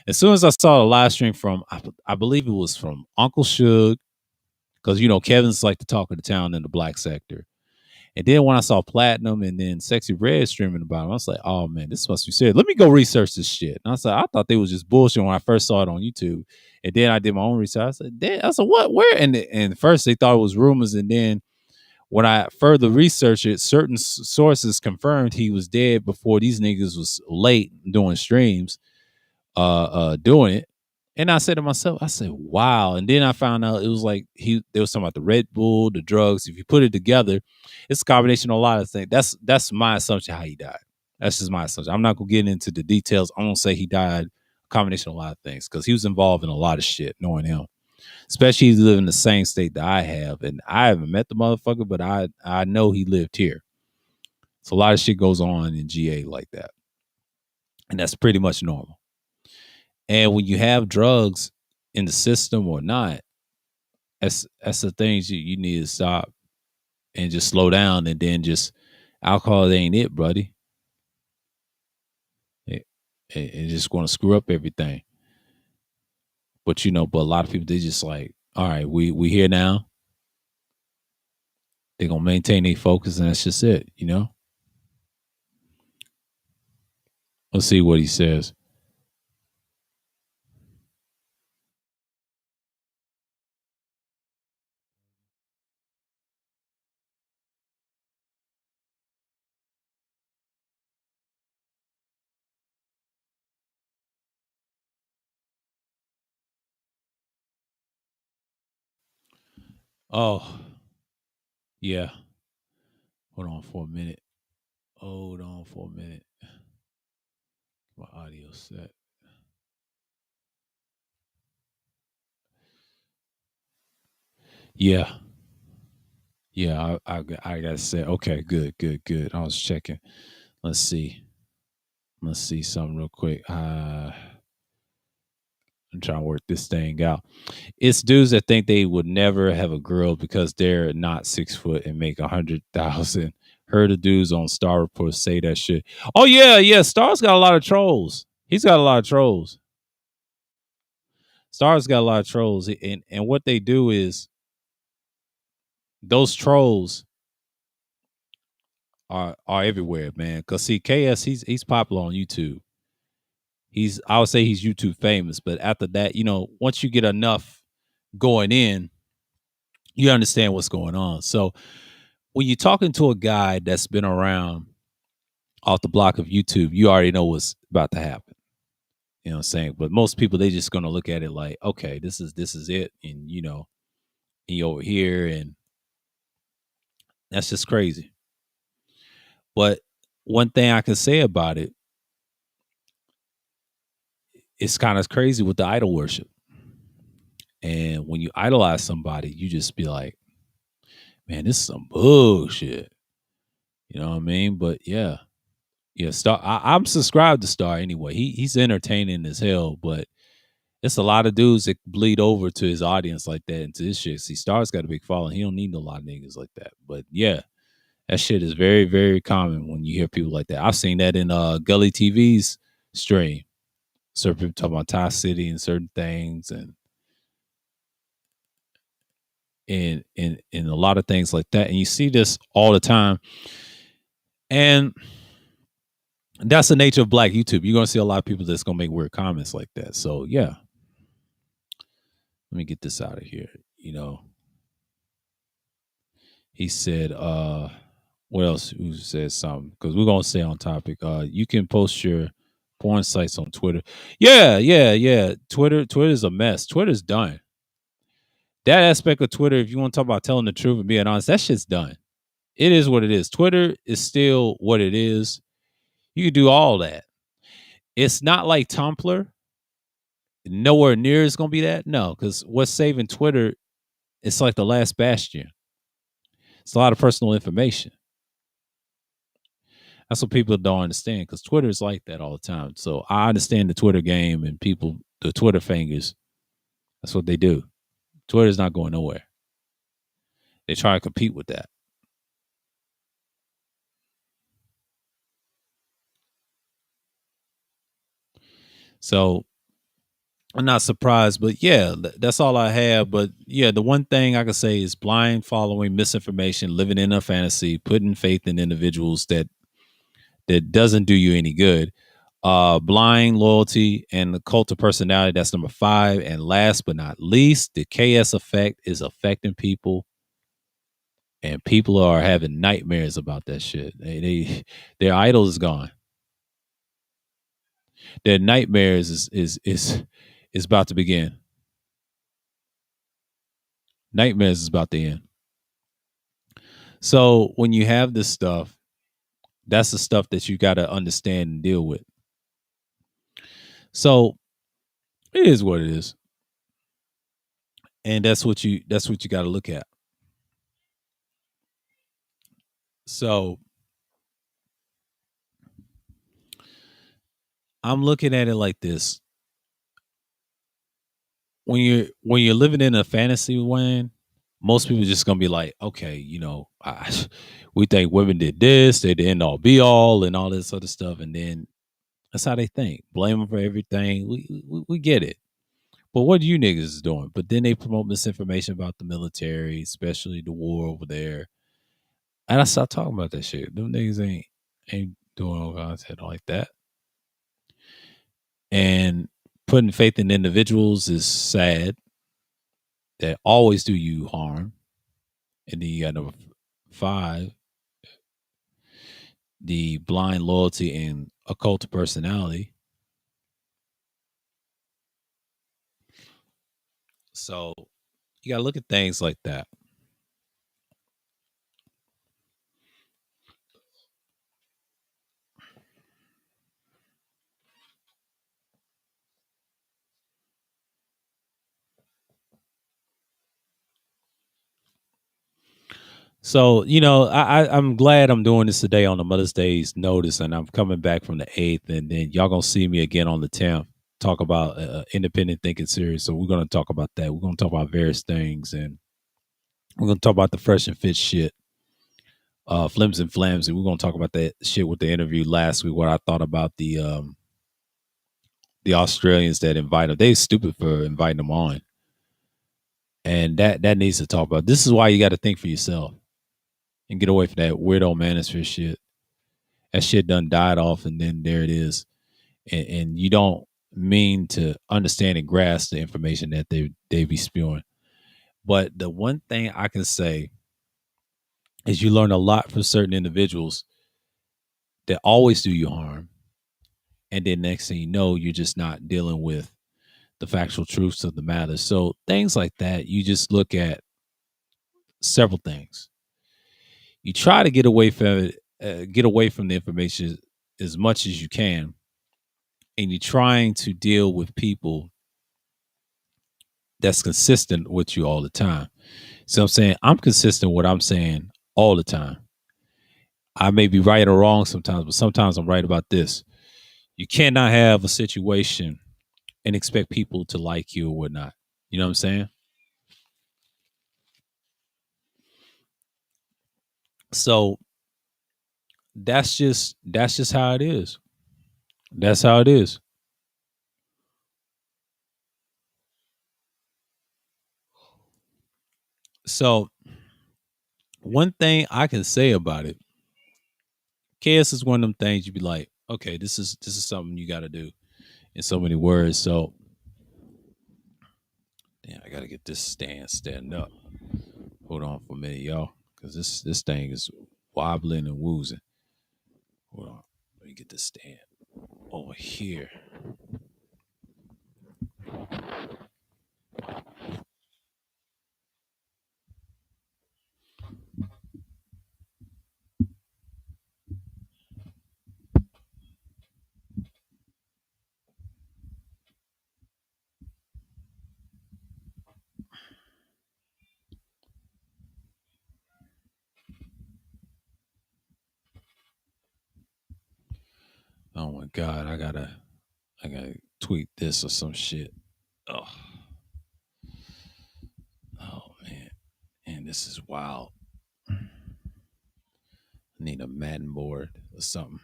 As soon as I saw the live stream from, I believe it was from Uncle Suge, because Kevin's like the talk of the town in the black sector. And then when I saw Platinum and then Sexy Red streaming about him, I was like, oh man, this must be serious. Let me go research this shit. And I said, I thought they was just bullshit when I first saw it on YouTube. And then I did my own research. I said, damn, I said, what? Where? And first they thought it was rumors. And then when I further researched it, certain sources confirmed he was dead before these niggas was late doing streams, doing it. And I said to myself, I said, wow. And then I found out it was like they was talking about the Red Bull, the drugs. If you put it together, it's a combination of a lot of things. That's my assumption how he died. That's just my assumption. I'm not gonna get into the details. I'm gonna say he died a combination of a lot of things because he was involved in a lot of shit, knowing him. Especially he lived in the same state that I have. And I haven't met the motherfucker, but I know he lived here. So a lot of shit goes on in GA like that. And that's pretty much normal. And when you have drugs in the system or not, that's the things you need to stop and just slow down. And then just alcohol ain't it, buddy. It's just going to screw up everything. But but a lot of people, they just like, all right, we here now. They're gonna maintain their focus, and that's just it. Let's see what he says. Oh, yeah. Hold on for a minute. Hold on for a minute. My audio set. Yeah. Yeah, I gotta say, okay, good, good, good. I was checking. Let's see. Let's see something real quick. I'm trying to work this thing out. It's dudes that think they would never have a girl because they're not 6 foot and make 100,000. Heard of dudes on Star Report say that shit. Oh yeah, yeah. Star's got a lot of trolls. He's got a lot of trolls. Star's got a lot of trolls, and what they do is those trolls are everywhere, man. Cause see, KS he's popular on YouTube. I would say he's YouTube famous, but after that, once you get enough going in, you understand what's going on. So when you're talking to a guy that's been around off the block of YouTube, you already know what's about to happen. You know what I'm saying? But most people, they just gonna look at it like, okay, this is it, and and you're over here, and that's just crazy. But one thing I can say about it, it's kind of crazy with the idol worship. And when you idolize somebody, you just be like, man, this is some bullshit. You know what I mean? But yeah, Yeah, Star. I'm subscribed to Star anyway. He's entertaining as hell, but it's a lot of dudes that bleed over to his audience like that into this shit. See, Star's got a big following. He don't need a lot of niggas like that. But yeah, that shit is very, very common when you hear people like that. I've seen that in Gully TV's stream. Certain people talking about Tie City and certain things and a lot of things like that. And you see this all the time. And that's the nature of Black YouTube. You're gonna see a lot of people that's gonna make weird comments like that. So yeah, let me get this out of here. You know, he said, what else? Who said something? Because we're gonna stay on topic. You can post your porn sites on Twitter. Yeah, yeah, yeah. Twitter's a mess. Twitter's done. That aspect of Twitter, if you want to talk about telling the truth and being honest, that shit's done. It is what it is. Twitter is still what it is. You can do all that. It's not like Tumblr. Nowhere near is gonna be that. No, because what's saving Twitter, it's like the last bastion. It's a lot of personal information. That's what people don't understand because Twitter is like that all the time. So I understand the Twitter game and people, the Twitter fingers. That's what they do. Twitter's not going nowhere. They try to compete with that. So I'm not surprised, but yeah, that's all I have. But yeah, the one thing I can say is blind following, misinformation, living in a fantasy, putting faith in individuals that doesn't do you any good. Blind loyalty and the cult of personality. That's number 5. And last but not least, the KS effect is affecting people, and people are having nightmares about that shit. Their idol is gone. Their nightmares is about to begin. Nightmares is about to end. So when you have this stuff, that's the stuff that you got to understand and deal with. So it is what it is, and that's what you got to look at. So I'm looking at it like this: when you're living in a fantasy land, most people just gonna be like, okay, we think women did this, they the end all be all, and all this other stuff, and then that's how they think. Blame them for everything. We get it. But what you niggas is doing? But then they promote misinformation about the military, especially the war over there. And I stopped talking about that shit. Them niggas ain't doing no content like that. And putting faith in individuals is sad. That always do you harm. And then you got number 5, the blind loyalty and occult personality. So you gotta look at things like that. So, I'm glad I'm doing this today on the Mother's Day's notice, and I'm coming back from the 8th, and then y'all gonna see me again on the 10th. Talk about independent thinking series. So we're gonna talk about that. We're gonna talk about various things, and we're gonna talk about the fresh and fit shit, flims and flams, and we're gonna talk about that shit with the interview last week. What I thought about the Australians that invited them. They stupid for inviting them on, and that needs to talk about. This is why you got to think for yourself and get away from that weirdo manosphere shit. That shit done died off, and then there it is, and you don't mean to understand and grasp the information that they be spewing. But the one thing I can say is you learn a lot from certain individuals that always do you harm, and then next thing you know, you're just not dealing with the factual truths of the matter. So things like that, you just look at several things. You try to get away from it, get away from the information as much as you can, and you're trying to deal with people that's consistent with you all the time. So I'm saying I'm consistent with what I'm saying all the time. I may be right or wrong sometimes, but sometimes I'm right about this. You cannot have a situation and expect people to like you or whatnot. You know what I'm saying? So that's just how it is. That's how it is. So one thing I can say about it, chaos is one of them things you be like, okay, this is something you got to do in so many words. So, damn, I got to get this stand up. Hold on for a minute, y'all, because this thing is wobbling and woozing. Hold on, let me get this stand over here. Oh my god, I gotta tweet this or some shit. Oh, oh man, and this is wild. I need a Madden board or something.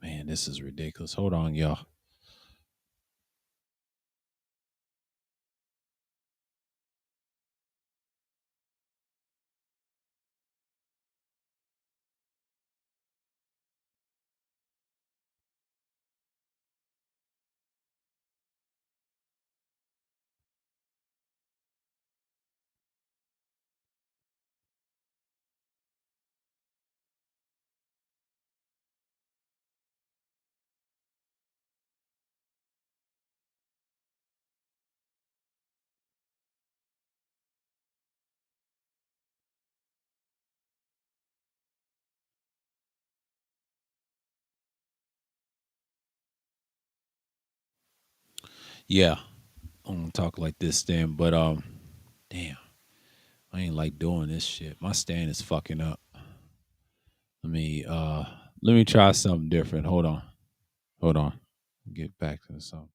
Man, this is ridiculous. Hold on, y'all. Yeah, I'm gonna talk like this then, but damn, I ain't like doing this shit. My stand is fucking up. Let me uh let me try something different. Hold on. Hold on. Get back to something.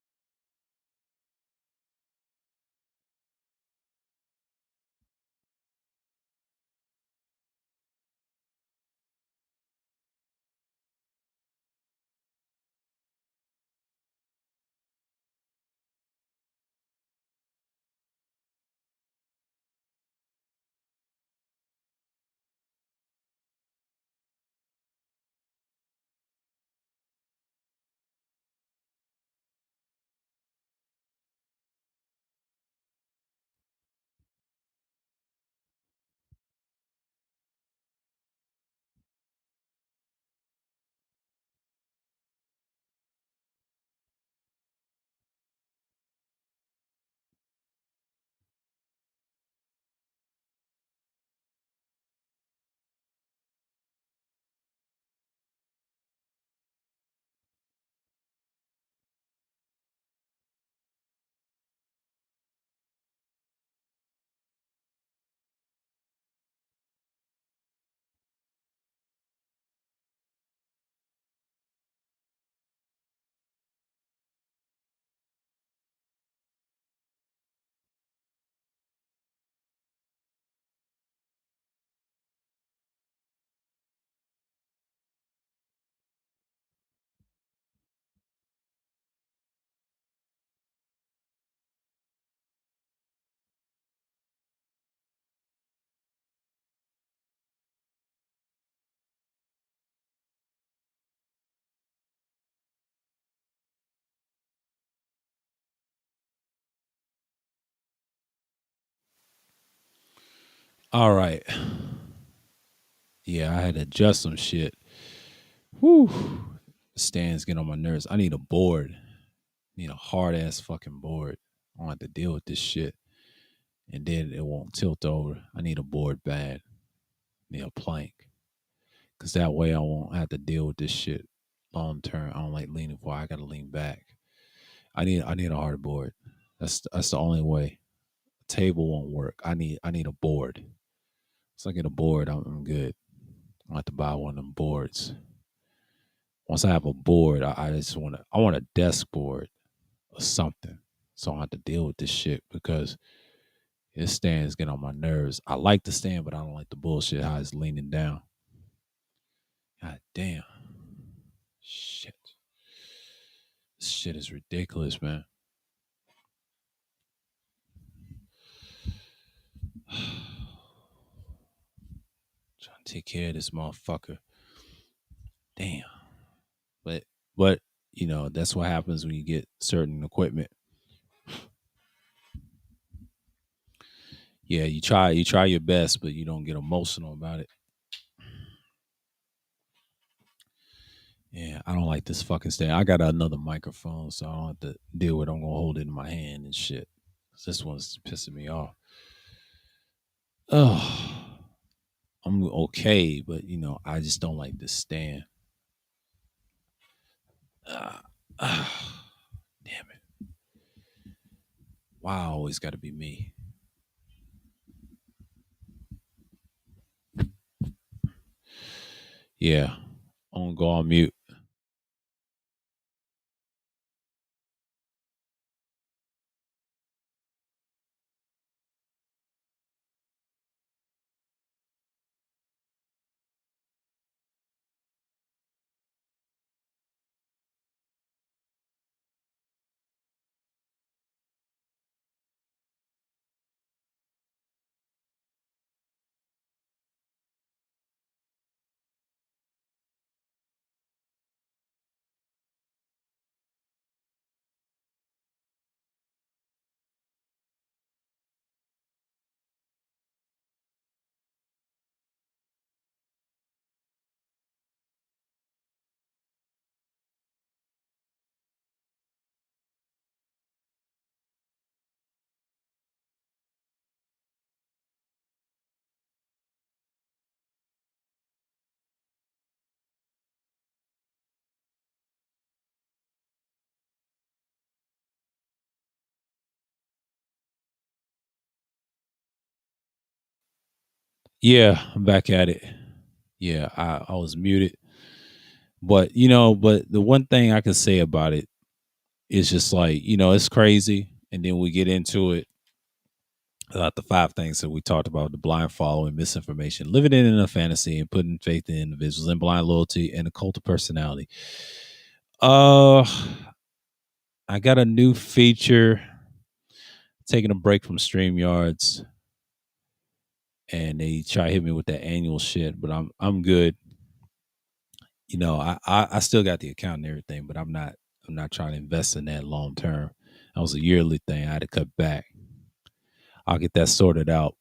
All right. Yeah, I had to adjust some shit. Whew. Stands get on my nerves. I need a board. Need a hard ass fucking board. I don't have to deal with this shit. And then it won't tilt over. I need a board bad. Need a plank. Cause that way I won't have to deal with this shit long term. I don't like leaning forward. I gotta lean back. I need a hard board. That's the only way. A table won't work. I need a board. So I get a board, I'm good. I have to buy one of them boards. Once I have a board, I just I want a desk board or something. So I don't have to deal with this shit because his stands get on my nerves. I like the stand, but I don't like the bullshit how it's leaning down. God damn. Shit. This shit is ridiculous, man. Trying to take care of this motherfucker. Damn. But but that's what happens when you get certain equipment. Yeah, you try your best, but you don't get emotional about it. Yeah, I don't like this fucking stand. I got another microphone, so I don't have to deal with it. I'm gonna hold it in my hand and shit. This one's pissing me off. Oh, I'm okay, but I just don't like this stand. Uh, damn it. Why always gotta be me? Yeah. I'm gonna go on mute. Yeah, I'm back at it. Yeah, I was muted. But the one thing I can say about it is just like, it's crazy. And then we get into it about the five things that we talked about: the blind following, misinformation, living in a fantasy, and putting faith in individuals, and blind loyalty, and a cult of personality. Uh, I got a new feature, taking a break from StreamYards, and they try to hit me with that annual shit, but I'm good. I still got the account and everything, but I'm not trying to invest in that long term. That was a yearly thing. I had to cut back. I'll get that sorted out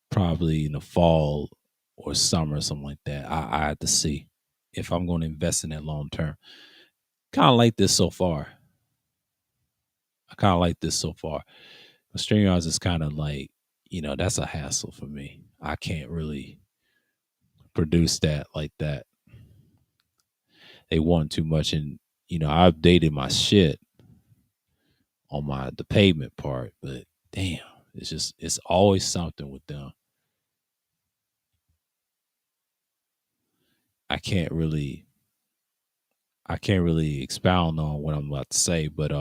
probably in the fall or summer, something like that. I have to see if I'm going to invest in that long term. Kind of like this so far. I kind of like this so far. But StreamYards is kind of like, that's a hassle for me. I can't really produce that like that. They want too much, and I updated my shit on the pavement part, but damn, it's always something with them. I can't really I can't really expound on what I'm about to say, but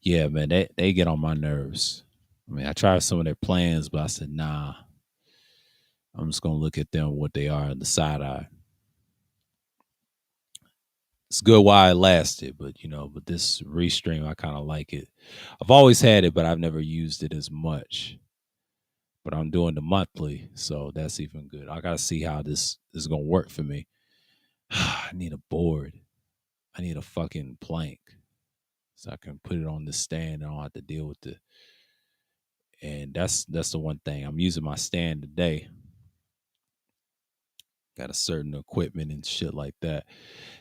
yeah, man, they get on my nerves. I mean, I tried some of their plans, but I said, nah, I'm just gonna look at them what they are in the side eye. It's good while it lasted, but but this restream, I kind of like it. I've always had it, but I've never used it as much. But I'm doing the monthly, so that's even good. I gotta see how this is gonna work for me. I need a board. I need a fucking plank so I can put it on the stand. I don't have to deal with it. And that's the one thing. I'm using my stand today. Got a certain equipment and shit like that.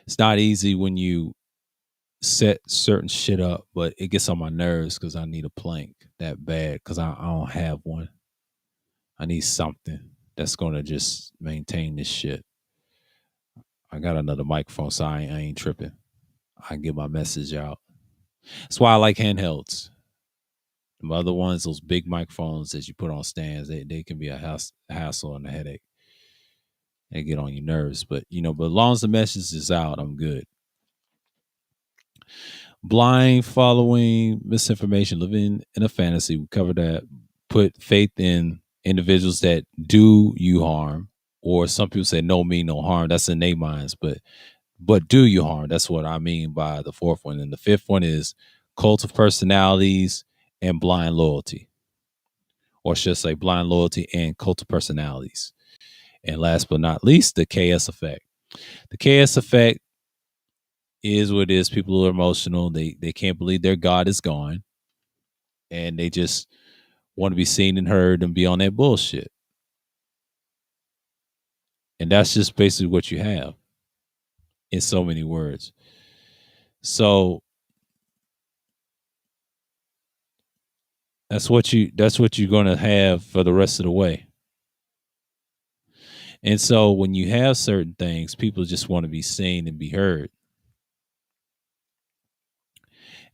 It's not easy when you set certain shit up, but it gets on my nerves because I need a plank that bad because I don't have one. I need something that's gonna just maintain this shit. I got another microphone, so I ain't tripping. I can get my message out. That's why I like handhelds. The other ones, those big microphones that you put on stands, they can be a hassle and a headache. They get on your nerves. But but as long as the message is out, I'm good. Blind following, misinformation, living in a fantasy. We covered that. Put faith in individuals that do you harm, or some people say no mean no harm. That's in their minds, but do you harm? That's what I mean by the fourth one. And the fifth one is cult of personalities and blind loyalty, or should I say blind loyalty and cult of personalities. And last but not least, the KS effect. The KS effect is what it is. People are emotional. They can't believe their God is gone, and they just want to be seen and heard and be on that bullshit. And that's just basically what you have in so many words. So that's what you're gonna have for the rest of the way. And so when you have certain things, people just want to be seen and be heard.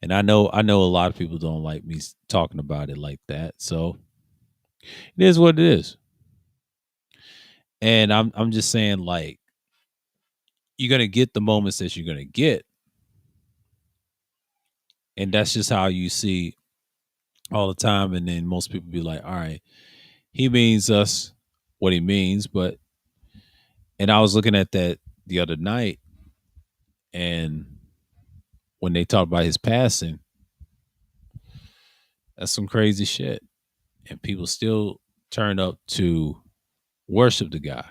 And I know a lot of people don't like me talking about it like that. So it is what it is. And I'm just saying, like, you're gonna get the moments that you're gonna get. And that's just how you see all the time. And then most people be like, all right, he means us what he means. And I was looking at that the other night, and when they talked about his passing, that's some crazy shit. And people still turn up to worship the guy.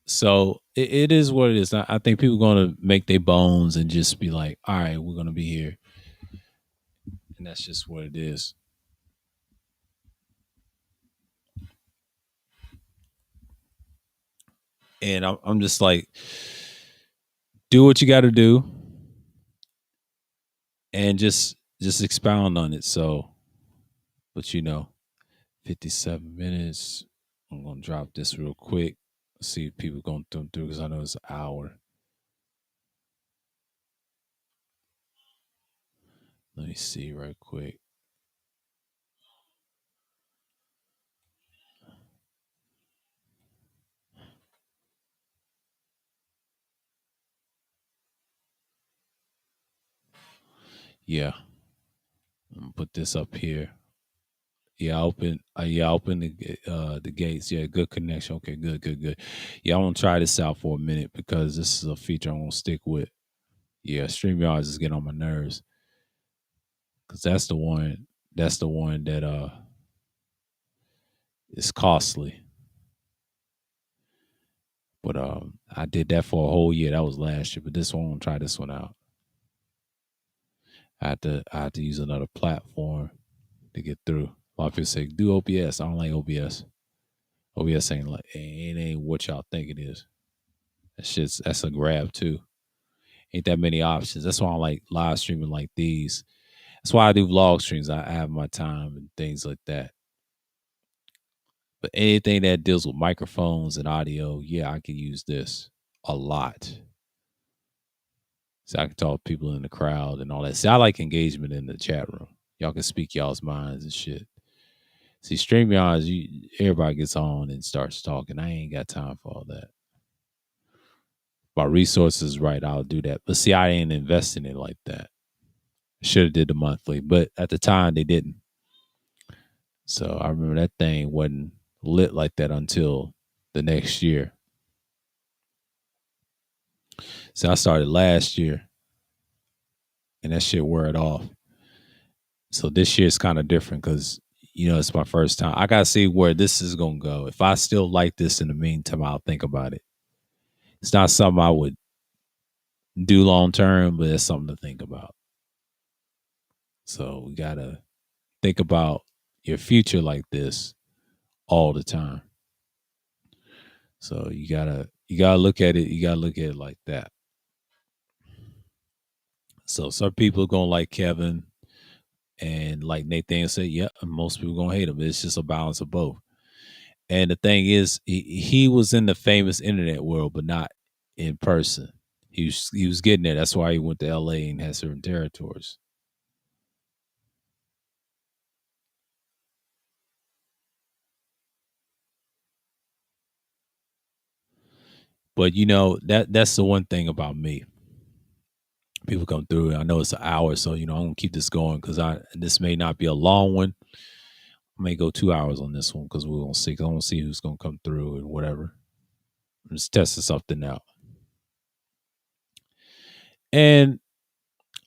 So it is what it is. I think people are going to make their bones and just be like, all right, we're going to be here. And that's just what it is. And I'm just like, do what you got to do and just expound on it. So, but 57 minutes. I'm going to drop this real quick. See if people going through because I know it's an hour. Let me see right quick. Yeah, I'm gonna put this up here. Yeah, I open the gates. Yeah, good connection. Okay, good, good, good. Yeah, I want to try this out for a minute because this is a feature I'm gonna stick with. Yeah, StreamYard is getting on my nerves because that's the one. That's the one that is costly. But I did that for a whole year. That was last year. But this one, I'm gonna try this one out. I had to use another platform to get through. A lot of people say do OBS. I don't like OBS. OBS ain't like it ain't what y'all think it is. That's a grab too. Ain't that many options. That's why I like live streaming like these. That's why I do vlog streams. I have my time and things like that. But anything that deals with microphones and audio, yeah, I can use this a lot. So I can talk to people in the crowd and all that. See, I like engagement in the chat room. Y'all can speak y'all's minds and shit. See, StreamYards, everybody gets on and starts talking. I ain't got time for all that. If my resources right, I'll do that. But see, I ain't investing it like that. Should have did the monthly, but at the time they didn't. So I remember that thing wasn't lit like that until the next year. So I started last year, and that shit wore it off. So this year is kind of different because it's my first time. I gotta see where this is gonna go. If I still like this in the meantime, I'll think about it. It's not something I would do long term, but it's something to think about. So we gotta think about your future like this all the time. So you gotta look at it. You gotta look at it like that. So some people are gonna like Kevin, and like Nathan said, yeah, most people gonna hate him. It's just a balance of both. And the thing is, he was in the famous internet world, but not in person. He was getting there. That's why he went to LA and had certain territories. But that's the one thing about me. People come through. I know it's an hour, so I'm gonna keep this going because I this may not be a long one. I may go 2 hours on this one because we're gonna see. 'Cause I want to see who's gonna come through and whatever. I'm just testing something out. And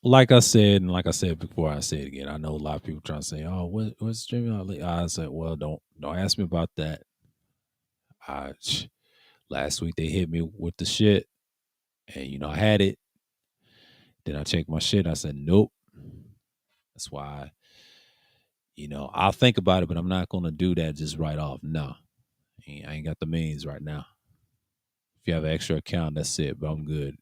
like I said, and like I said before, I say it again. I know a lot of people trying to say, "Oh, what's streaming out late?" I said, "Well, don't ask me about that." I last week they hit me with the shit, and I had it. Then I checked my shit. I said, "Nope." That's why I'll think about it, but I'm not gonna do that just right off. No, I ain't got the means right now. If you have an extra account, that's it. But I'm good.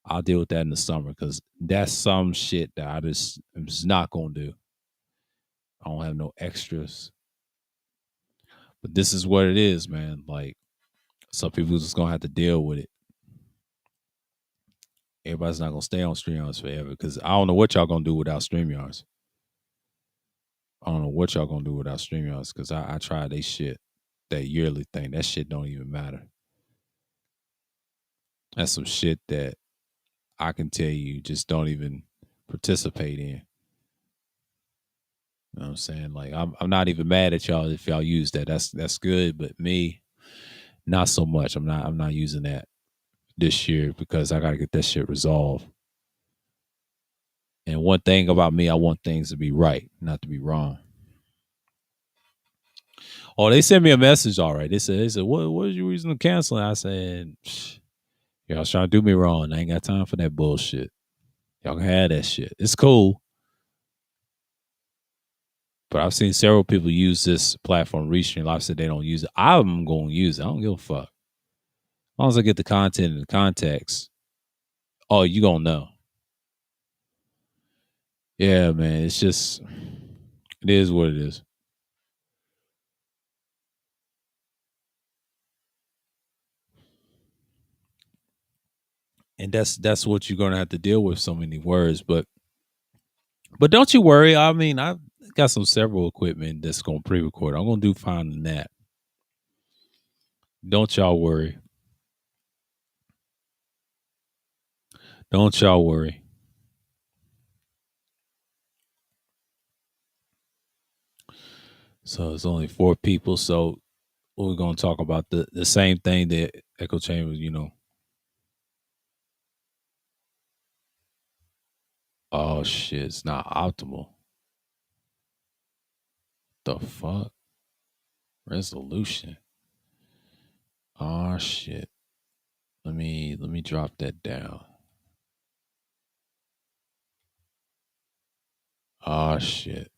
I'll deal with that in the summer because that's some shit that I'm just not gonna do. I don't have no extras. But this is what it is, man. Like some people just gonna have to deal with it. Everybody's not gonna stay on StreamYards forever because I don't know what y'all gonna do without StreamYards. I don't know what y'all gonna do without StreamYards because I tried they shit, that yearly thing. That shit don't even matter. That's some shit that I can tell you just don't even participate in. You know what I'm saying? Like I'm not even mad at y'all if y'all use that. That's good, but me, not so much. I'm not using that this year because I gotta get that shit resolved. And one thing about me, I want things to be right, not to be wrong. Oh, they sent me a message already. They said, what is your reason to cancel? And I said, y'all trying to do me wrong. I ain't got time for that bullshit. Y'all can have that shit. It's cool. But I've seen several people use this platform, Restream. Live said they don't use it. I'm going to use it. I don't give a fuck. As long as I get the content and the context, oh, you going to know. Yeah, man. It's just, it is what it is. And that's what you're going to have to deal with, so many words. But don't you worry. I mean, I've got several equipment that's going to pre-record. I'm going to do fine in that. Don't y'all worry. Don't y'all worry. So it's only 4 people. So we're going to talk about the same thing that Echo Chambers. Oh shit, it's not optimal. The fuck? Resolution. Oh shit. Let me drop that down. Oh shit.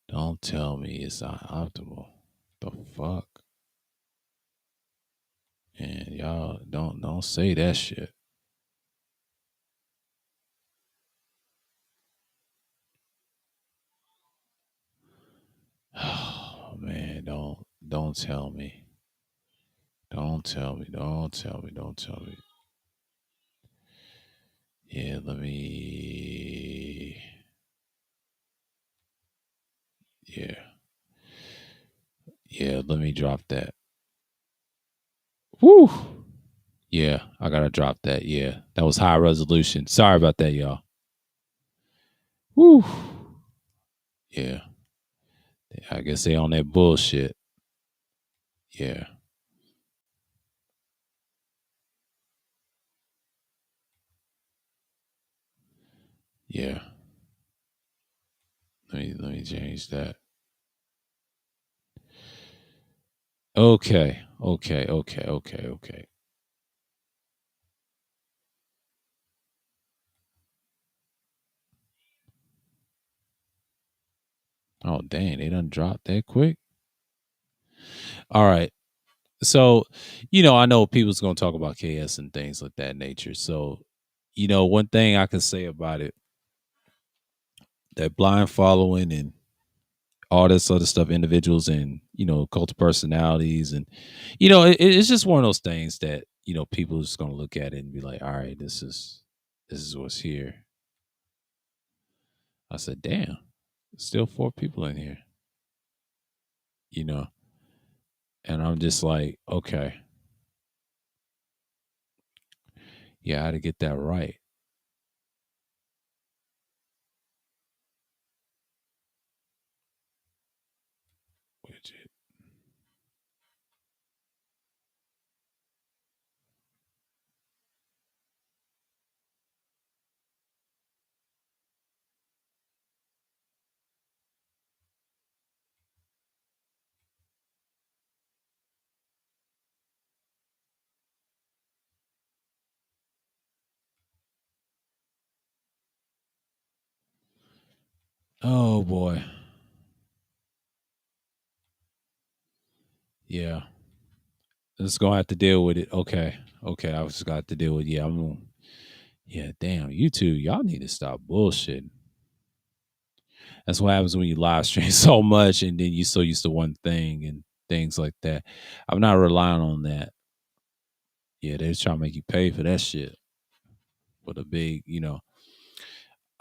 Don't tell me it's not optimal. The fuck? And y'all don't say that shit. Oh man, don't tell me. Don't tell me. Don't tell me. Don't tell me. Yeah, let me. Yeah. Yeah, let me drop that. Woo. Yeah, I gotta drop that. Yeah, that was high resolution. Sorry about that, y'all. Woo. Yeah, I guess they on that bullshit. Yeah, yeah. Let me change that. Okay, okay, okay, okay, okay. Oh dang, they done dropped that quick. All right. So, I know people's gonna talk about KS and things like that nature. So, one thing I can say about it, that blind following and all this other stuff, individuals and cult of personalities, and it's just one of those things that people are just gonna look at it and be like, all right, this is what's here. I said, damn, still 4 people in here, you know, and I'm just like, okay, Yeah, I had to get that right. Widget. Oh boy. Yeah. Just gonna have to deal with it. Okay. Okay. I was just got to deal with yeah, yeah, damn, you two, y'all need to stop bullshitting. That's what happens when you live stream so much and then you so used to one thing and things like that. I'm not relying on that. Yeah, they're trying to make you pay for that shit. For the big,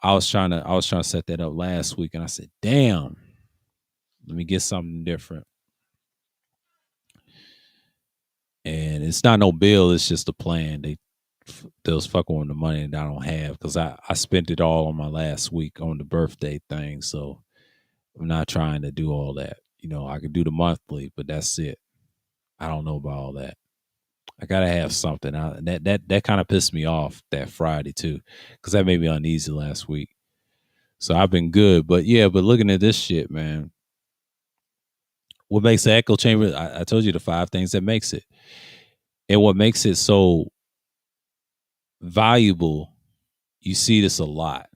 I was trying to set that up last week and I said, damn, let me get something different. And it's not no bill, it's just a plan. They was fucking with the money that I don't have because I spent it all on my last week on the birthday thing. So I'm not trying to do all that. I could do the monthly, but that's it. I don't know about all that. I gotta have something. That kind of pissed me off that Friday too, because that made me uneasy last week. So I've been good, but yeah, but looking at this shit, man, what makes the echo chamber? I told you the five things that makes it, and what makes it so valuable. You see this a lot,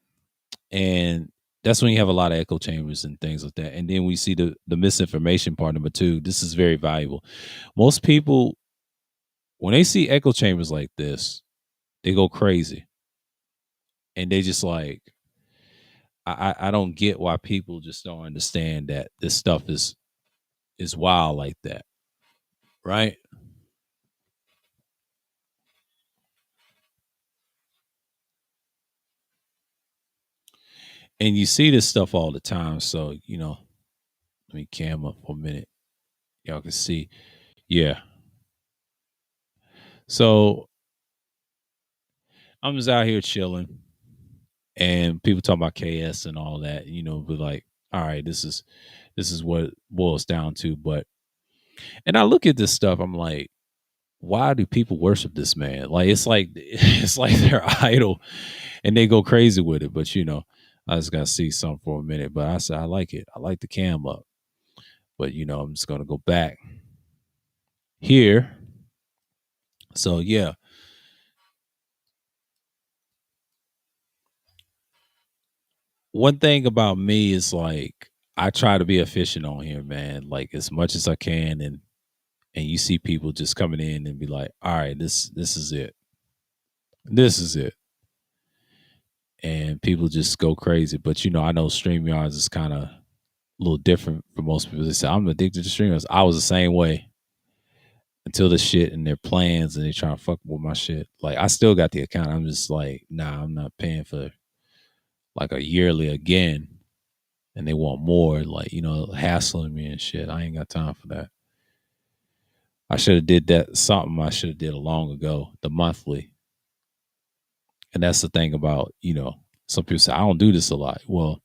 and that's when you have a lot of echo chambers and things like that. And then we see the misinformation part number two. This is very valuable. Most people, when they see echo chambers like this, they go crazy, and they just like I don't get why people just don't understand that this stuff is wild like that, right? And you see this stuff all the time. So let me cam up for a minute. Y'all can see. Yeah. So I'm just out here chilling, and people talk about KS and all that. But like, all right, this is what it boils down to. But and I look at this stuff, I'm like, why do people worship this man? Like it's like it's like their idol, and they go crazy with it. But I just gotta see something for a minute. But I said I like it. I like the cam up. But I'm just gonna go back here. So yeah, one thing about me is like I try to be efficient on here, man. Like as much as I can, and you see people just coming in and be like, "All right, this is it. This is it," and people just go crazy. But I know Streamyards is kind of a little different for most people. They say I'm addicted to Streamyards. I was the same way until the shit and their plans and they trying to fuck with my shit. Like I still got the account. I'm just like, nah, I'm not paying for like a yearly again. And they want more, like hassling me and shit. I ain't got time for that. I should have did that something I should have did a long ago, the monthly. And that's the thing about some people say I don't do this a lot. Well,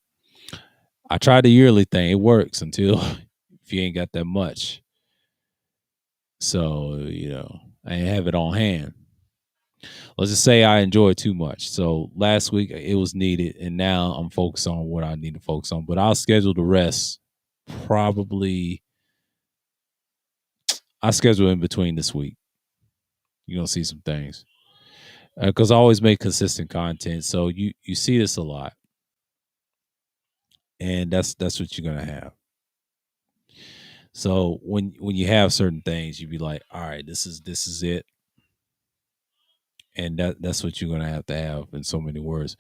I tried the yearly thing. It works until if you ain't got that much. So I ain't have it on hand. Let's just say I enjoyed too much. So last week it was needed, and now I'm focused on what I need to focus on. But I'll schedule the rest probably. I schedule in between this week. You're gonna see some things because I always make consistent content. So you see this a lot, and that's what you're gonna have. So when you have certain things, you be like, all right, this is it, and that's what you're gonna have to have in so many words.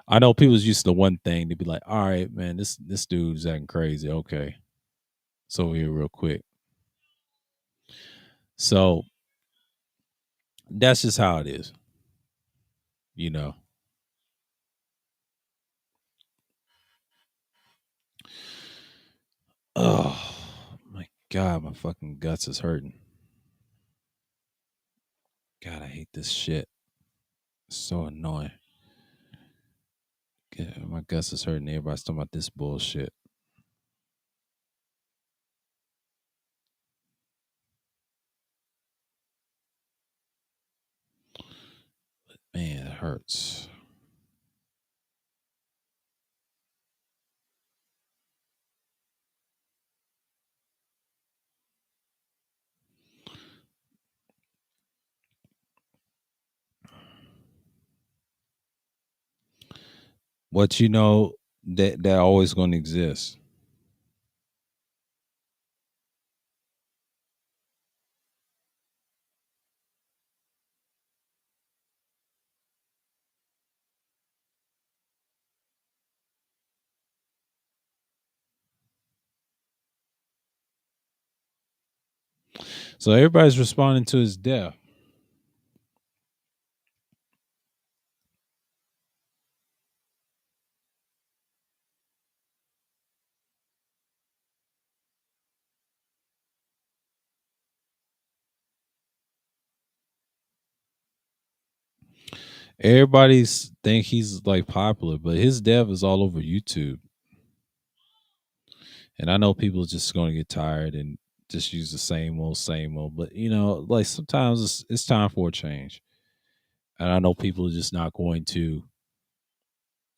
I know people's used to one thing. They'd be like, all right, man, this dude's acting crazy. Okay, it's over here real quick. So that's just how it is, you know. Oh my god, my fucking guts is hurting. God, I hate this shit. So annoying. Yeah, my guts is hurting. Everybody's talking about this bullshit. Man, it hurts. But you know that always going to exist. So everybody's responding to his death. Everybody's think he's like popular, but his death is all over YouTube. And I know people are just going to get tired and just use the same old, same old. But you know, like sometimes it's time for a change. And I know people are just not going to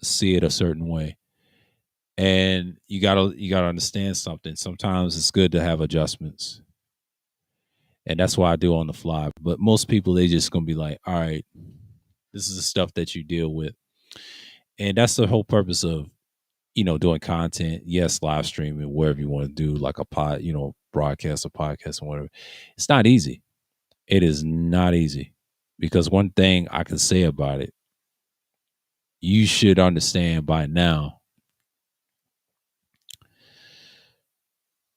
see it a certain way. And you gotta understand something. Sometimes it's good to have adjustments. And that's why I do on the fly. But most people they just gonna be like, all right, this is the stuff that you deal with. And that's the whole purpose of, doing content. Yes, live streaming, wherever you want to do, like a pod, broadcast or podcast or whatever. It's not easy. It is not easy. Because one thing I can say about it, you should understand by now,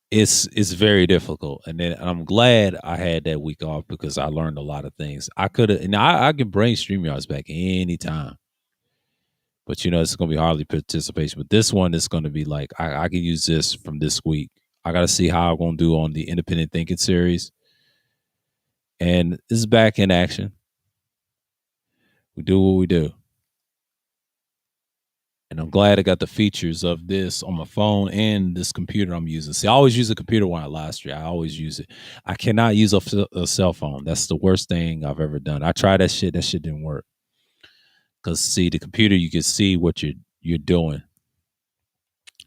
it's very difficult. And then I'm glad I had that week off because I learned a lot of things. I could have, and I can bring StreamYards back anytime. But it's gonna be hardly participation. But this one is gonna be like I can use this from this week. I gotta see how I'm gonna do on the independent thinking series. And this is back in action. We do what we do. And I'm glad I got the features of this on my phone and this computer I'm using. See, I always use a computer when I live stream. I always use it. I cannot use a cell phone. That's the worst thing I've ever done. I tried that shit. That shit didn't work. Cause see, the computer you can see what you're doing.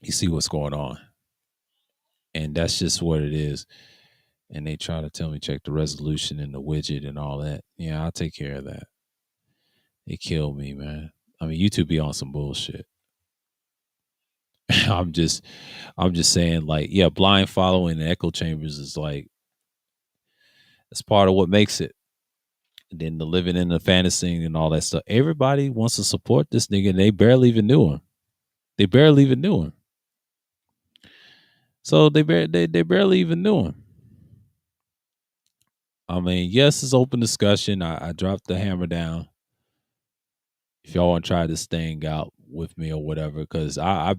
You see what's going on, and that's just what it is. And they try to tell me check the resolution and the widget and all that. Yeah, I'll take care of that. It killed me, man. I mean, YouTube be on some bullshit. I'm just I'm just saying, like, yeah, blind following and echo chambers is like it's part of what makes it. And then the living in the fantasy and all that stuff. Everybody wants to support this nigga, and they barely even knew him. They barely even knew him. So they barely even knew him. I mean, yes, it's open discussion. I dropped the hammer down. If y'all want to try this thing out with me or whatever, because I'm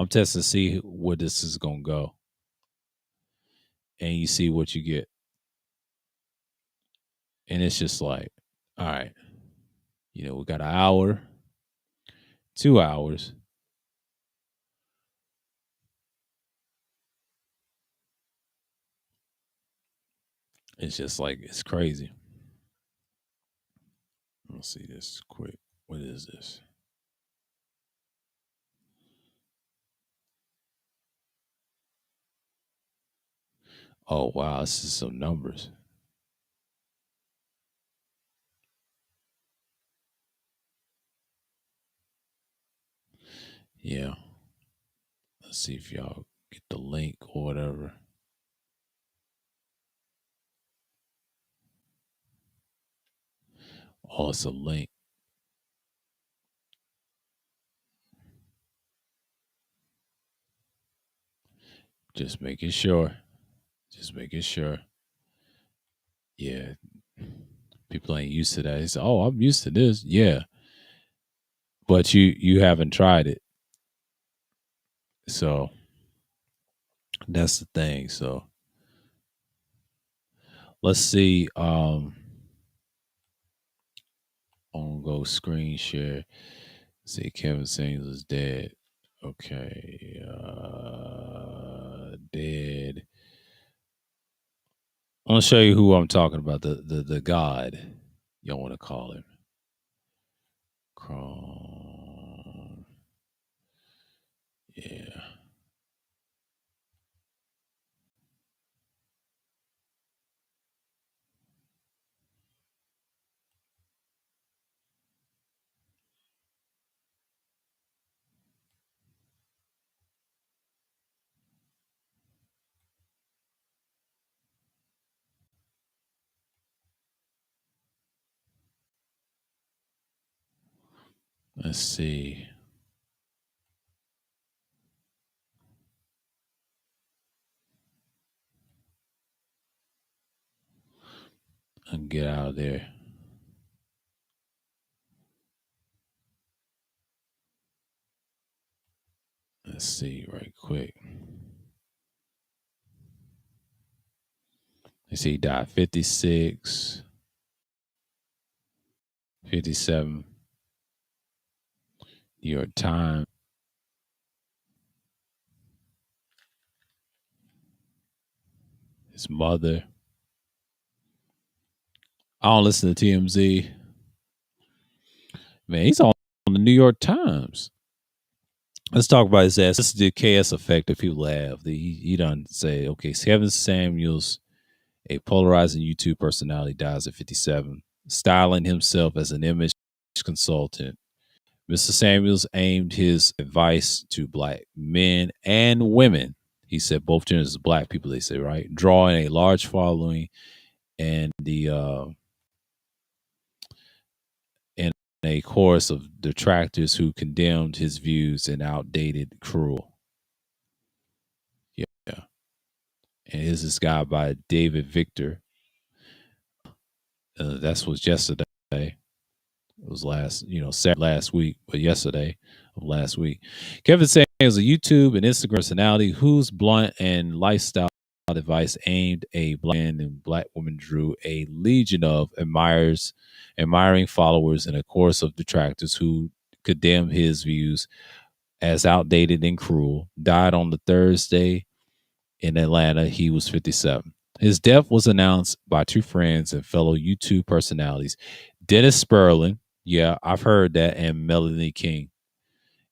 testing to see where this is gonna go, and you see what you get, and it's just like, all right, we got an hour, 2 hours. It's just like it's crazy. Let's see this quick. What is this? Oh wow, this is some numbers. Yeah. Let's see if y'all get the link or whatever. Oh, it's a link. Just making sure. Just making sure. Yeah. People ain't used to that. It's oh, I'm used to this. Yeah. But you haven't tried it. So that's the thing. So let's see. On go screen share. See, Kevin Samuels is dead. Okay. Dead. I'm gonna show you who I'm talking about. The God. Y'all want to call him. Chrome. Yeah. Let's see. And get out of there. Let's see right quick. You see, he died 56, 57. New York Times. His mother. I don't listen to TMZ. Man, he's on the New York Times. Let's talk about his ass. This is the KS effect. If people laugh, he done say, okay, Kevin Samuels, a polarizing YouTube personality, dies at 57, styling himself as an image consultant. Mr. Samuels aimed his advice to black men and women. He said both genders, black people, they say, right? Drawing a large following and and a chorus of detractors who condemned his views and outdated, cruel. Yeah. And here's this guy by David Victor. That's was yesterday. It was last week, but yesterday of last week. Kevin Samuels is a YouTube and Instagram personality whose blunt and lifestyle advice aimed a black man and black woman drew a legion of admiring followers and a chorus of detractors who condemned his views as outdated and cruel. Died on the Thursday in Atlanta. He was 57. His death was announced by two friends and fellow YouTube personalities, Dennis Sperling. Yeah, I've heard that, and Melanie King.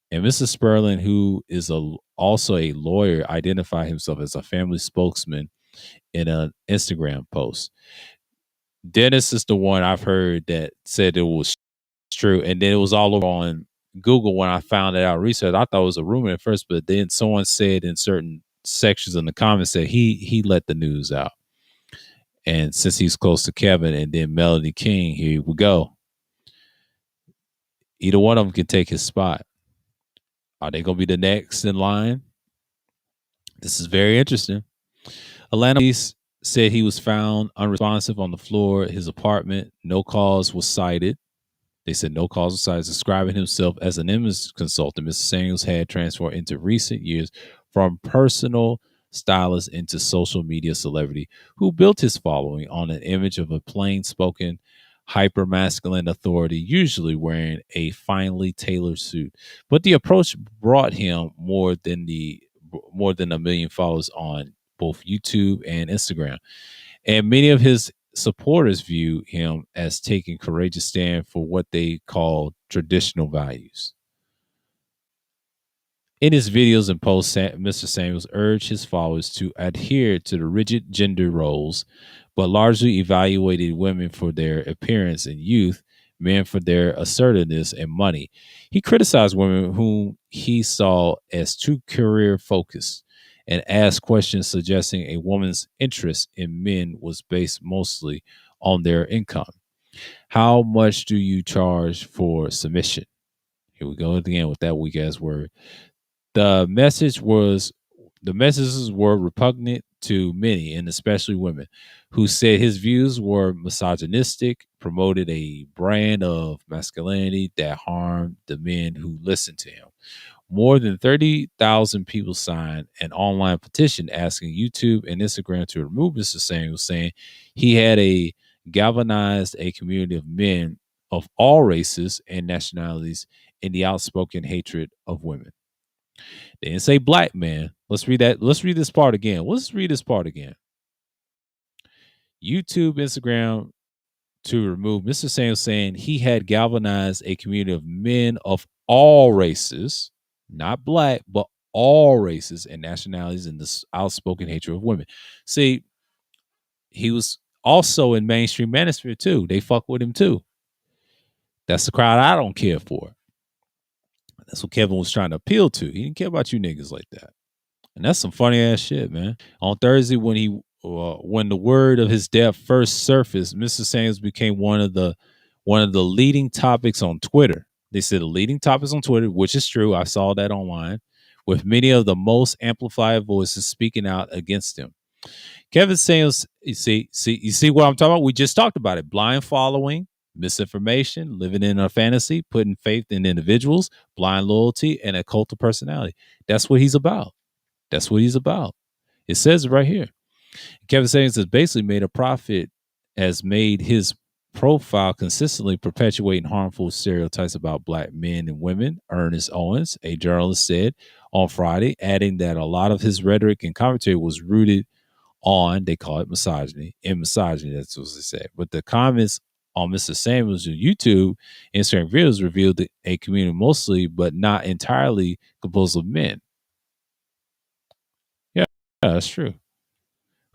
And Mr. Sperling, who is also a lawyer, identified himself as a family spokesman in an Instagram post. Dennis is the one I've heard that said it was true, and then it was all over on Google when I found it out. Research, I thought it was a rumor at first, but then someone said in certain sections in the comments that he let the news out. And since he's close to Kevin and then Melody King, here we go. Either one of them can take his spot. Are they going to be the next in line? This is very interesting. Atlanta police said he was found unresponsive on the floor of his apartment. No cause was cited. They said no causal signs describing himself as an image consultant. Mr. Samuels had transformed into recent years from personal stylist into social media celebrity who built his following on an image of a plain spoken, hyper masculine authority, usually wearing a finely tailored suit. But the approach brought him more than a million followers on both YouTube and Instagram. And many of his supporters view him as taking courageous stand for what they call traditional values. In his videos and posts, Mr. Samuels urged his followers to adhere to the rigid gender roles, but largely evaluated women for their appearance and youth, men for their assertiveness and money. He criticized women whom he saw as too career focused and asked questions suggesting a woman's interest in men was based mostly on their income. How much do you charge for submission? Here we go again with that weak ass word. The message was the messages were repugnant to many, and especially women, who said his views were misogynistic, promoted a brand of masculinity that harmed the men who listened to him. More than 30,000 people signed an online petition asking YouTube and Instagram to remove Mr. Samuels, saying he had galvanized a community of men of all races and nationalities in the outspoken hatred of women. They didn't say black men. Let's read that. Let's read this part again. Let's read this part again. YouTube, Instagram to remove Mr. Samuels saying he had galvanized a community of men of all races, not black, but all races and nationalities in this outspoken hatred of women. See, he was also in mainstream manosphere too. They fuck with him too. That's the crowd I don't care for. That's what Kevin was trying to appeal to. He didn't care about you niggas like that. And that's some funny ass shit, man. On Thursday, when the word of his death first surfaced, Mr. Sanders became one of the leading topics on Twitter. They said the leading topics on Twitter, which is true. I saw that online, with many of the most amplified voices speaking out against him. Kevin Samuels, you see what I'm talking about? We just talked about it. Blind following, misinformation, living in a fantasy, putting faith in individuals, blind loyalty, and a cult of personality. That's what he's about. That's what he's about. It says it right here. Kevin Samuels has basically made a profit, has made his profile consistently perpetuating harmful stereotypes about black men and women. Ernest Owens, a journalist, said on Friday, adding that a lot of his rhetoric and commentary was rooted on, they call it misogyny, and misogyny, that's what they say. But the comments on Mr. Samuels' YouTube, Instagram videos revealed a community mostly, but not entirely, composed of men. Yeah, that's true.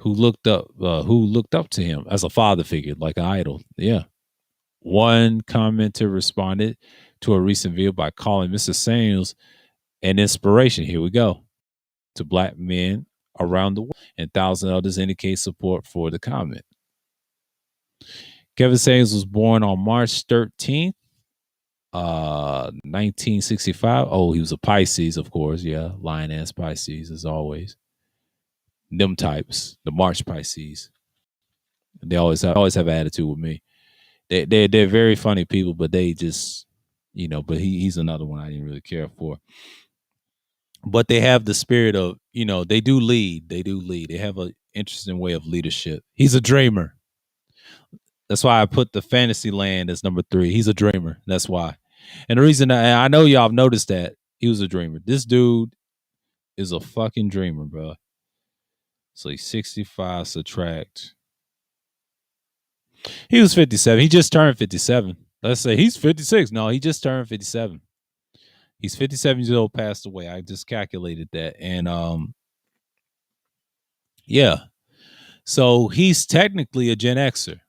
Who looked up to him as a father figure, like an idol. Yeah. One commenter responded to a recent video by calling Mr. Samuels an inspiration. Here we go. To black men around the world, and thousands others indicate support for the comment. Kevin Samuels was born on March 13th, 1965. Oh, he was a Pisces, of course. Yeah, lion ass Pisces, as always. Them types, the March Pisces. They always have attitude with me. They're very funny people, but they just, but he's another one I didn't really care for. But they have the spirit of, they do lead. They do lead. They have an interesting way of leadership. He's a dreamer. That's why I put the fantasy land as number 3. He's a dreamer. That's why. And the reason I know y'all have noticed that he was a dreamer. This dude is a fucking dreamer, bro. So he's 65 subtract. He was 57. He just turned 57. Let's say he's 56. No, he just turned 57. He's 57 years old, passed away. I just calculated that. And yeah. So he's technically a Gen Xer.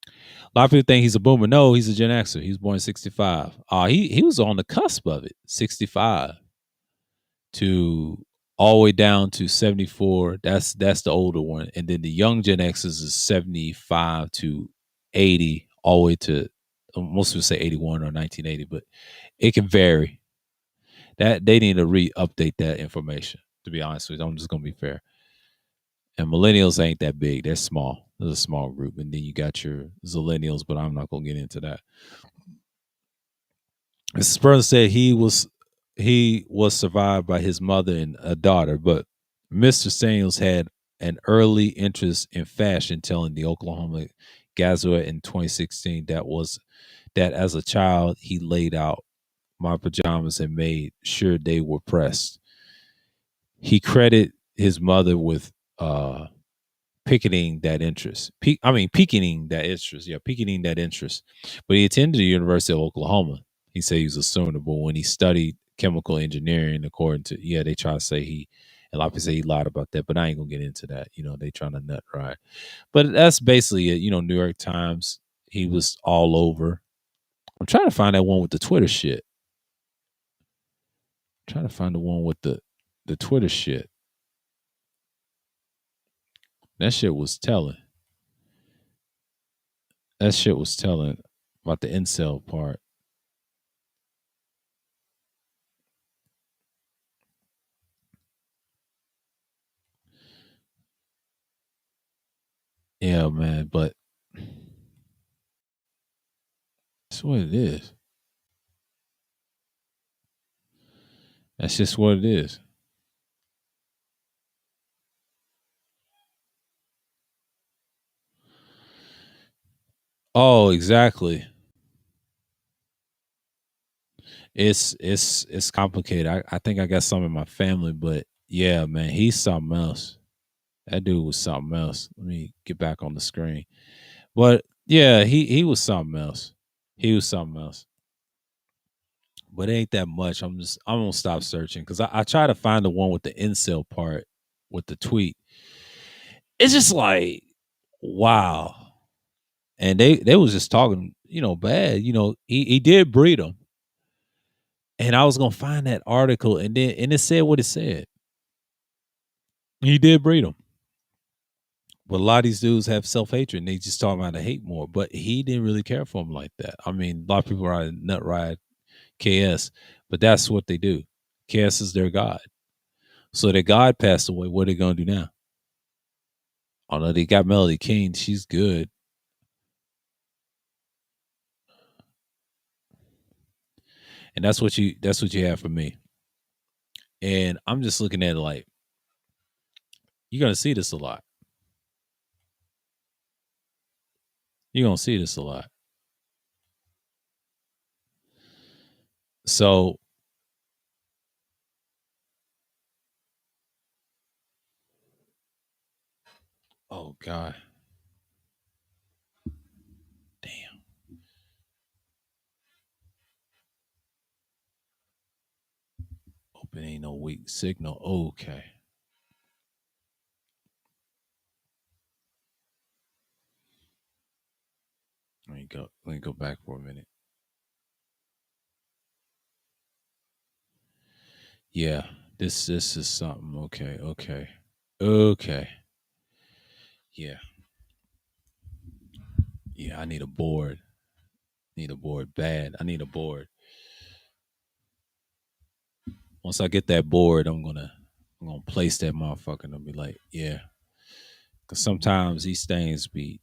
A lot of people think he's a boomer. No, he's a Gen Xer. He was born in 65. He was on the cusp of it. 65 to all the way down to 74. That's the older one. And then the young Gen Xers is 75 to 80, all the way to, most people say 81 or 1980, but it can vary. That they need to update that information, to be honest with you. I'm just gonna be fair. And millennials ain't that big. They're small. There's a small group. And then you got your zillennials, but I'm not gonna get into that. Mr. Spurgeon said he was survived by his mother and a daughter, but Mr. Samuels had an early interest in fashion, telling the Oklahoma Gazette in 2016 that as a child he laid out my pajamas and made sure they were pressed. He credited his mother with picketing that interest. Picketing that interest. Yeah, picketing that interest. But he attended the University of Oklahoma. He said he was a student, but when he studied chemical engineering, according to, they try to say a lot of people say he lied about that, but I ain't gonna get into that. They trying to nut right. But that's basically it. New York Times, he was all over. I'm trying to find that one with the Twitter shit. I'm trying to find the one with the Twitter shit. That shit was telling. That shit was telling about the incel part. Yeah, man, but that's what it is. That's just what it is. Oh, exactly. It's complicated. I think I got some in my family, but yeah, man, he's something else. That dude was something else. Let me get back on the screen. But yeah, he was something else. He was something else. But it ain't that much. I'm gonna stop searching because I try to find the one with the incel part with the tweet. It's just like wow. And they was just talking, bad. He did breed them. And I was gonna find that article and it said what it said. He did breed them. But a lot of these dudes have self hatred and they just talk about the hate more. But he didn't really care for him like that. I mean, a lot of people are nut ride KS, but that's what they do. KS is their God. So their God passed away. What are they gonna do now? Although they got Melody King, she's good. And that's what you have for me. And I'm just looking at it like you're gonna see this a lot. You're gonna see this a lot. So oh God. Damn. Hope it ain't no weak signal. Okay. Let me go back for a minute. Yeah. This is something. Okay, okay. Okay. Yeah. Yeah, I need a board. Need a board bad. I need a board. Once I get that board, I'm gonna place that motherfucker and I'll be like, yeah. Cause sometimes these things be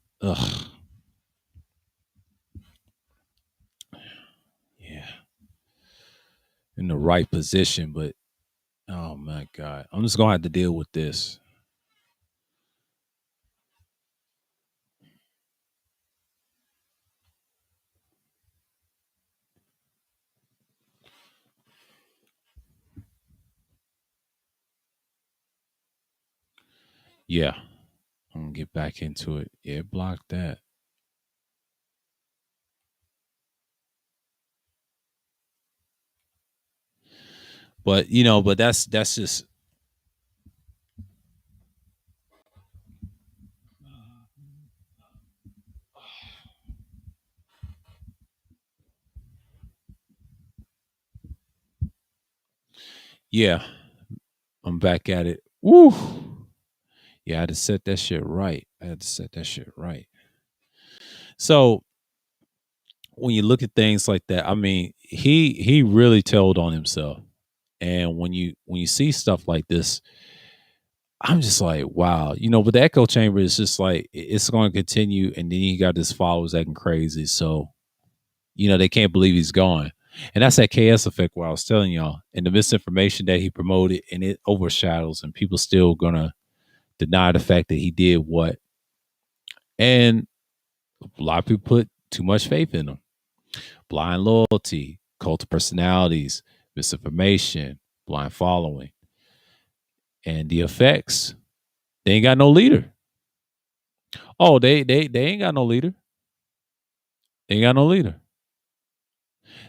yeah, in the right position, but oh my God. I'm just gonna have to deal with this. Yeah. I'm gonna get back into it. Yeah, block that. But but that's just yeah. I'm back at it. Woo. Yeah, I had to set that shit right. I had to set that shit right. So when you look at things like that, I mean, he really told on himself. And when you see stuff like this, I'm just like, wow, but the echo chamber is just like it's going to continue, and then you got his followers acting crazy, so they can't believe he's gone, and that's that KS effect. What I was telling y'all, and the misinformation that he promoted, and it overshadows, and people still gonna deny the fact that he did what, and a lot of people put too much faith in him. Blind loyalty, cult of personalities, misinformation, blind following, and the effects. They ain't got no leader. Oh, they ain't got no leader. They ain't got no leader.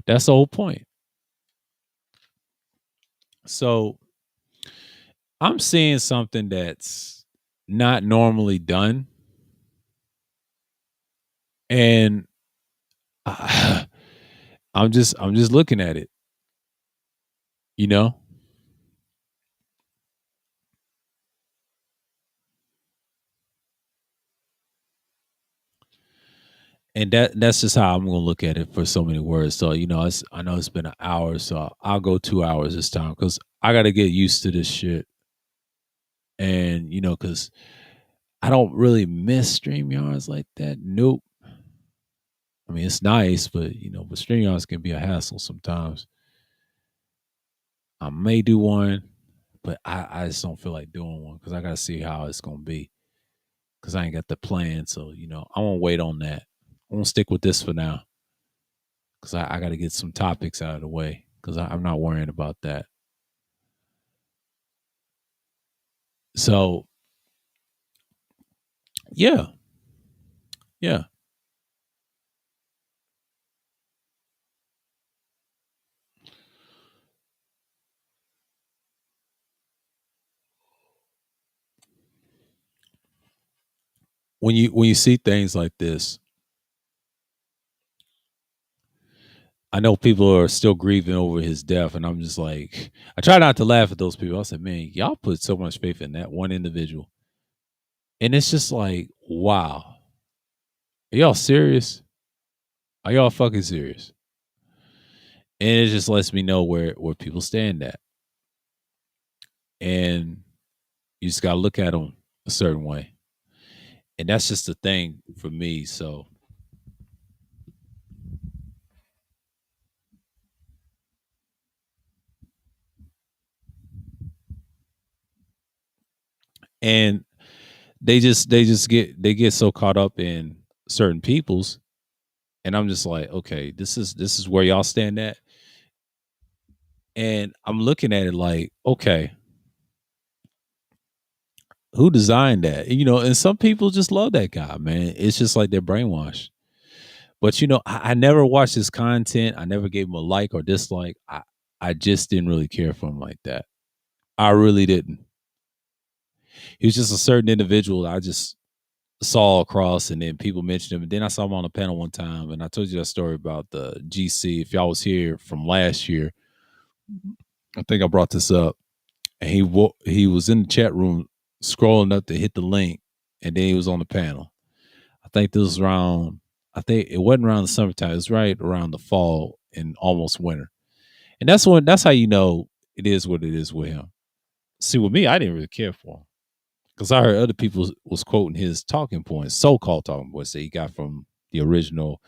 That's the whole point. So I'm seeing something that's not normally done, and I'm just looking at it, you know, and that's just how I'm gonna look at it for so many words. So I know it's been an hour, so I'll go 2 hours this time because I got to get used to this shit, and because I don't really miss StreamYards like that. Nope. I mean, it's nice, but but StreamYards can be a hassle sometimes. I may do one, but I just don't feel like doing one because I gotta see how it's gonna be. Because I ain't got the plan, so I won't wait on that. I won't stick with this for now because I got to get some topics out of the way. because I'm not worrying about that. So yeah, yeah. When you see things like this, I know people are still grieving over his death, and I'm just like, I try not to laugh at those people. I said, man, y'all put so much faith in that one individual, and it's just like, wow, are y'all serious? Are y'all fucking serious? And it just lets me know where people stand at, and you just gotta look at them a certain way, and that's just the thing for me. So, and they get so caught up in certain people's, and I'm just like, okay, this is where y'all stand at, and I'm looking at it like, okay, who designed that? And some people just love that guy, man. It's just like they're brainwashed. But I never watched his content. I never gave him a like or dislike. I just didn't really care for him like that. I really didn't. He was just a certain individual that I just saw across, and then people mentioned him. And then I saw him on a panel one time, and I told you that story about the GC. If y'all was here from last year, I think I brought this up. And he was in the chat room scrolling up to hit the link, and then he was on the panel. I think this was around. I think it wasn't around the summertime. It was right around the fall and almost winter. And that's how you know it is what it is with him. See, with me, I didn't really care for him because I heard other people was quoting his talking points, so-called talking points that he got from the original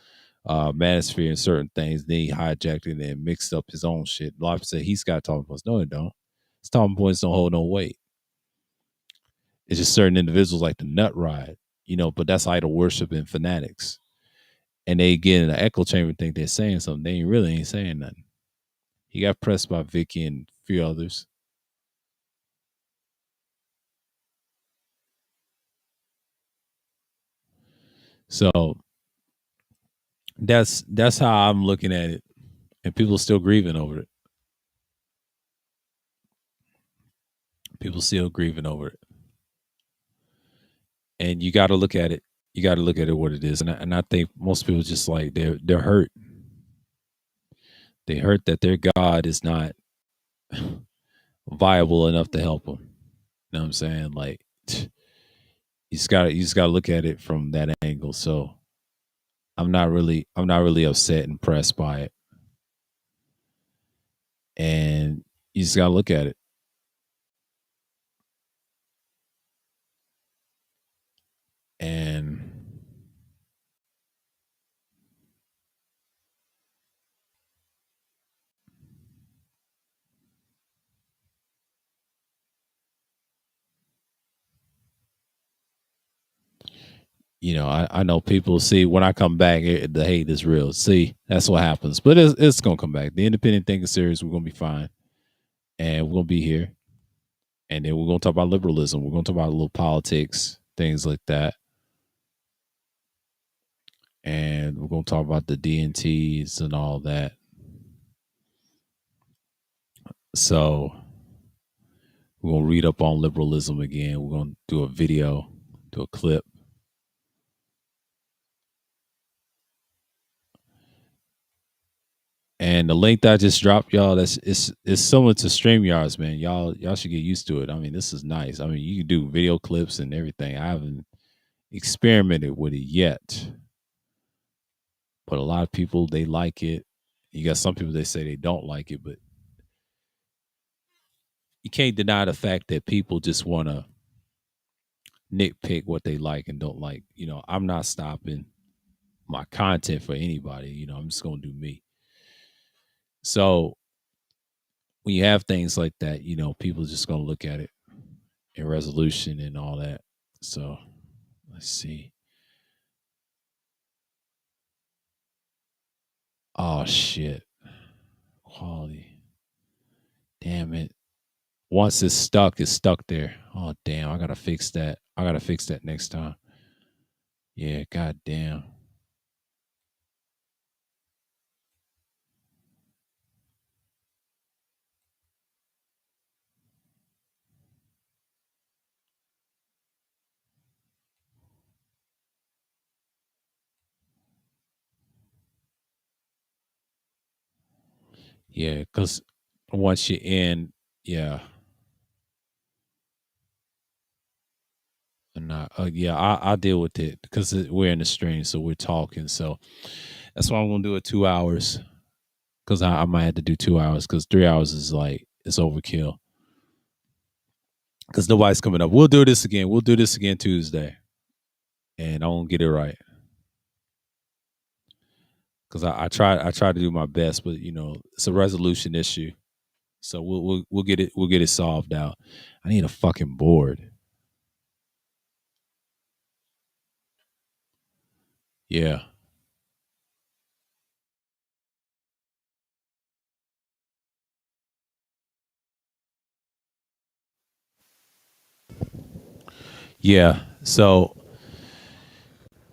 Manosphere and certain things. Then he hijacked it and mixed up his own shit. A lot of people say he's got talking points. No, it don't. His talking points don't hold no weight. It's just certain individuals like the nut ride, but that's idol worship and fanatics. And they get in an echo chamber, think they're saying something. They really ain't saying nothing. He got pressed by Vicky and a few others. So that's how I'm looking at it. And people still grieving over it. People still grieving over it. And you gotta look at it. You gotta look at it what it is. And I think most people just like they're hurt. They hurt that their God is not viable enough to help them. You know what I'm saying? Like you just gotta look at it from that angle. So I'm not really upset and pressed by it. And you just gotta look at it. And I know people see when I come back, the hate is real. See, that's what happens. But it's gonna come back. The independent thinking series, we're gonna be fine. And we're gonna be here. And then we're gonna talk about liberalism. We're gonna talk about a little politics, things like that. And we're gonna talk about the DNTs and all that. So we're gonna read up on liberalism again. We're gonna do a video, do a clip. And the link that I just dropped, y'all, it's similar to StreamYards, man. Y'all should get used to it. I mean, this is nice. I mean, you can do video clips and everything. I haven't experimented with it yet, but a lot of people they like it. You got some people they say they don't like it, but you can't deny the fact that people just want to nitpick what they like and don't like. I'm not stopping my content for anybody. I'm just gonna do me. So when you have things like that, people just gonna look at it in resolution and all that. So let's see. Oh shit. Quality. Damn it. Once it's stuck there. Oh damn, I gotta fix that. I gotta fix that next time. Yeah, god damn. Yeah, because once you're in, yeah, and yeah, I deal with it because we're in the stream, so we're talking. So that's why I'm gonna do it 2 hours because I might have to do 2 hours because 3 hours is like it's overkill because nobody's coming up. We'll do this again. We'll do this again Tuesday, and I won't get it right because I try to do my best, but it's a resolution issue. So we'll get it solved out. I need a fucking board. Yeah. Yeah. So,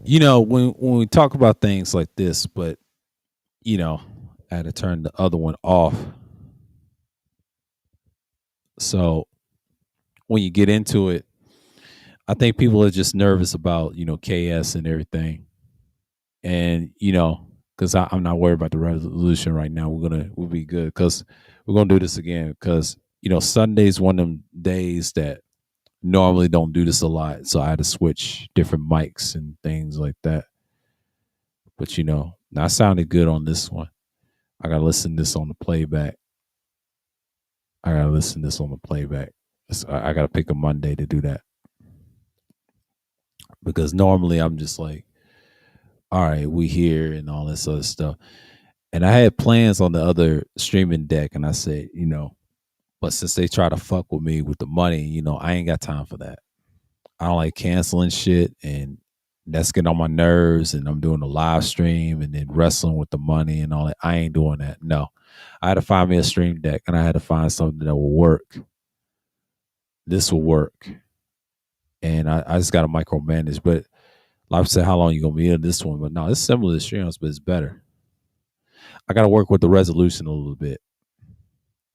when we talk about things like this, but I had to turn the other one off. So when you get into it, I think people are just nervous about, KS and everything. And, because I'm not worried about the resolution right now. We'll be good because we're gonna do this again. Because, Sunday's one of them days that normally don't do this a lot. So I had to switch different mics and things like that. But I sounded good on this one. I gotta listen to this on the playback. I gotta listen to this on the playback. I gotta pick a Monday to do that because normally I'm just like, all right, we here and all this other stuff. And I had plans on the other streaming deck, and I said, but since they try to fuck with me with the money, I ain't got time for that. I don't like canceling shit, and that's getting on my nerves. And I'm doing a live stream and then wrestling with the money and all that. I ain't doing that. No, I had to find me a stream deck, and I had to find something that will work. This will work, and I just got to micromanage. But like I said, how long you gonna be in this one? But no, it's similar to streams, but it's better. I got to work with the resolution a little bit.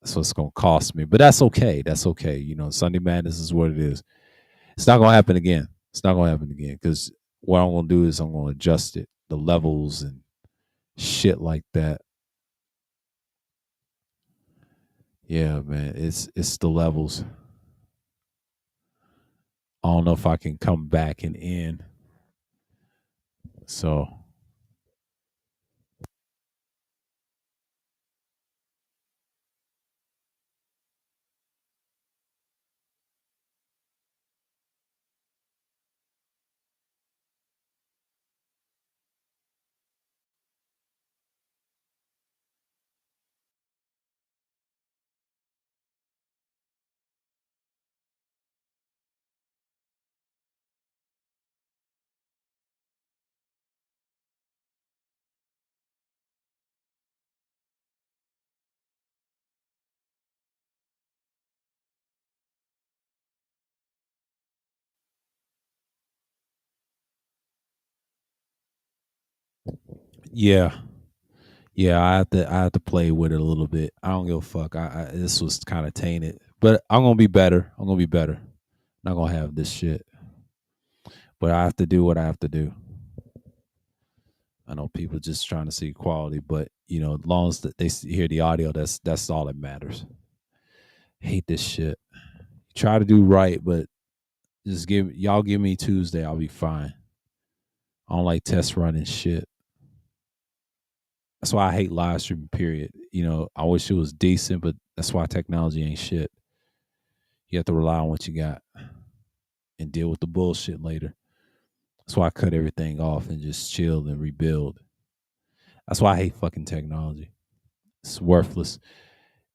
So it's gonna cost me, but that's okay. That's okay. Sunday Madness is what it is. It's not gonna happen again. It's not gonna happen again because what I'm gonna do is I'm gonna adjust it, the levels and shit like that. Yeah, man, it's the levels. I don't know if I can come back and in. So yeah, yeah, I have to play with it a little bit. I don't give a fuck. This was kind of tainted, but I'm gonna be better. I'm gonna be better. Not gonna have this shit, but I have to do what I have to do. I know people just trying to see quality, but as long as they hear the audio, that's all that matters. Hate this shit. Try to do right, but just give me Tuesday, I'll be fine. I don't like test running shit. That's why I hate live streaming. Period. I wish it was decent, but that's why technology ain't shit. You have to rely on what you got and deal with the bullshit later. That's why I cut everything off and just chill and rebuild. That's why I hate fucking technology. It's worthless.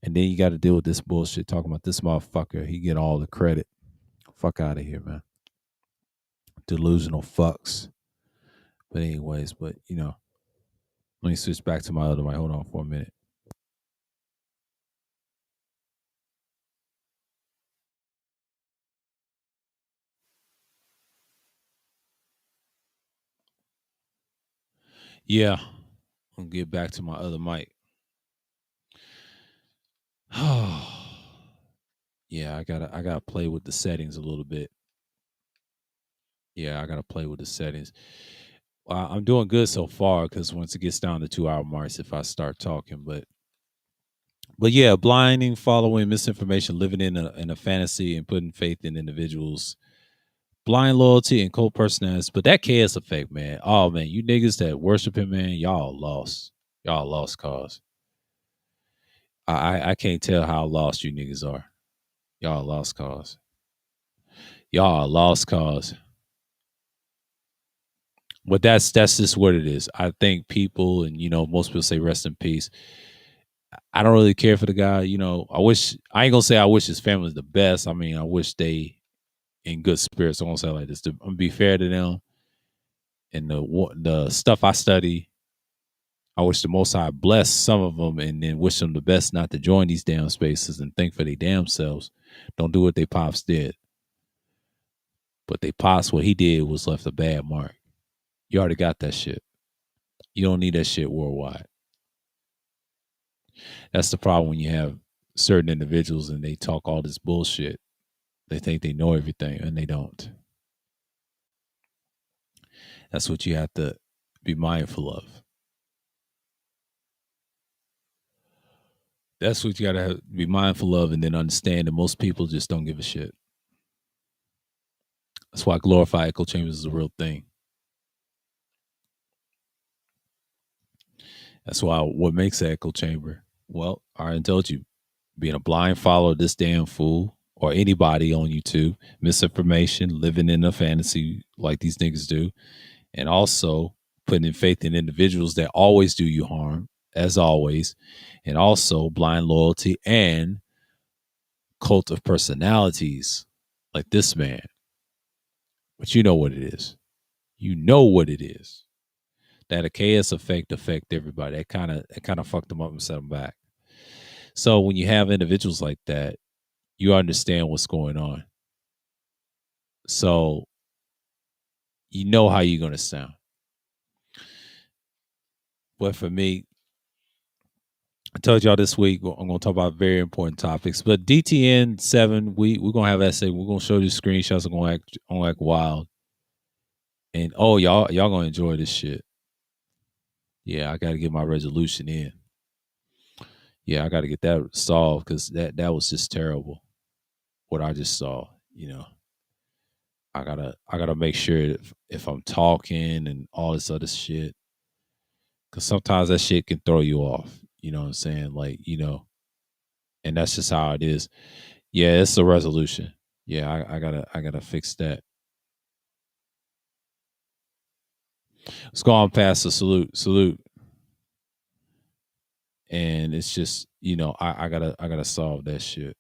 And then you got to deal with this bullshit talking about this motherfucker. He get all the credit. Fuck out of here, man. Delusional fucks. But anyways, let me switch back to my other mic. Hold on for a minute. Yeah, I'll get back to my other mic. Yeah, I gotta play with the settings a little bit. Yeah, I gotta play with the settings. I'm doing good so far because once it gets down to 2 hour marks, if I start talking, but yeah, blinding, following misinformation, living in a fantasy, and putting faith in individuals, blind loyalty and cold personalities. But that KS effect, man. Oh man, you niggas that worship him, man, y'all lost. Y'all lost cause. I can't tell how lost you niggas are. Y'all lost cause. Y'all lost cause. But that's just what it is. I think people, and most people say rest in peace. I don't really care for the guy. I ain't gonna say I wish his family's the best. I mean, I wish they in good spirits. I won't say it like this. I'm gonna be fair to them and the stuff I study. I wish the Most High bless some of them, and then wish them the best not to join these damn spaces and think for their damn selves. Don't do what they pops did. But they pops, what he did was left a bad mark. You already got that shit. You don't need that shit worldwide. That's the problem when you have certain individuals and they talk all this bullshit. They think they know everything and they don't. That's what you have to be mindful of. That's what you got to be mindful of, and then understand that most people just don't give a shit. That's why glorified echo chambers is a real thing. That's why what makes an echo chamber? Well, I already told you, being a blind follower of this damn fool or anybody on YouTube, misinformation, living in a fantasy like these niggas do, and also putting in faith in individuals that always do you harm, as always, and also blind loyalty and cult of personalities like this man. But you know what it is. You know what it is. That a KS affect everybody. That kind of fucked them up and set them back. So when you have individuals like that, you understand what's going on. So you know how you're gonna sound. But for me, I told y'all this week I'm gonna talk about very important topics. But DTN 7, we're gonna have essay. We're gonna show you screenshots. I'm gonna act wild. And oh, y'all gonna enjoy this shit. Yeah, I gotta get my resolution in. Yeah, I gotta get that solved because that was just terrible. What I just saw, I gotta make sure if I'm talking and all this other shit, because sometimes that shit can throw you off. You know what I'm saying? Like, and that's just how it is. Yeah, it's a resolution. Yeah, I gotta fix that. Let's go on past the salute, and it's just I gotta solve that shit.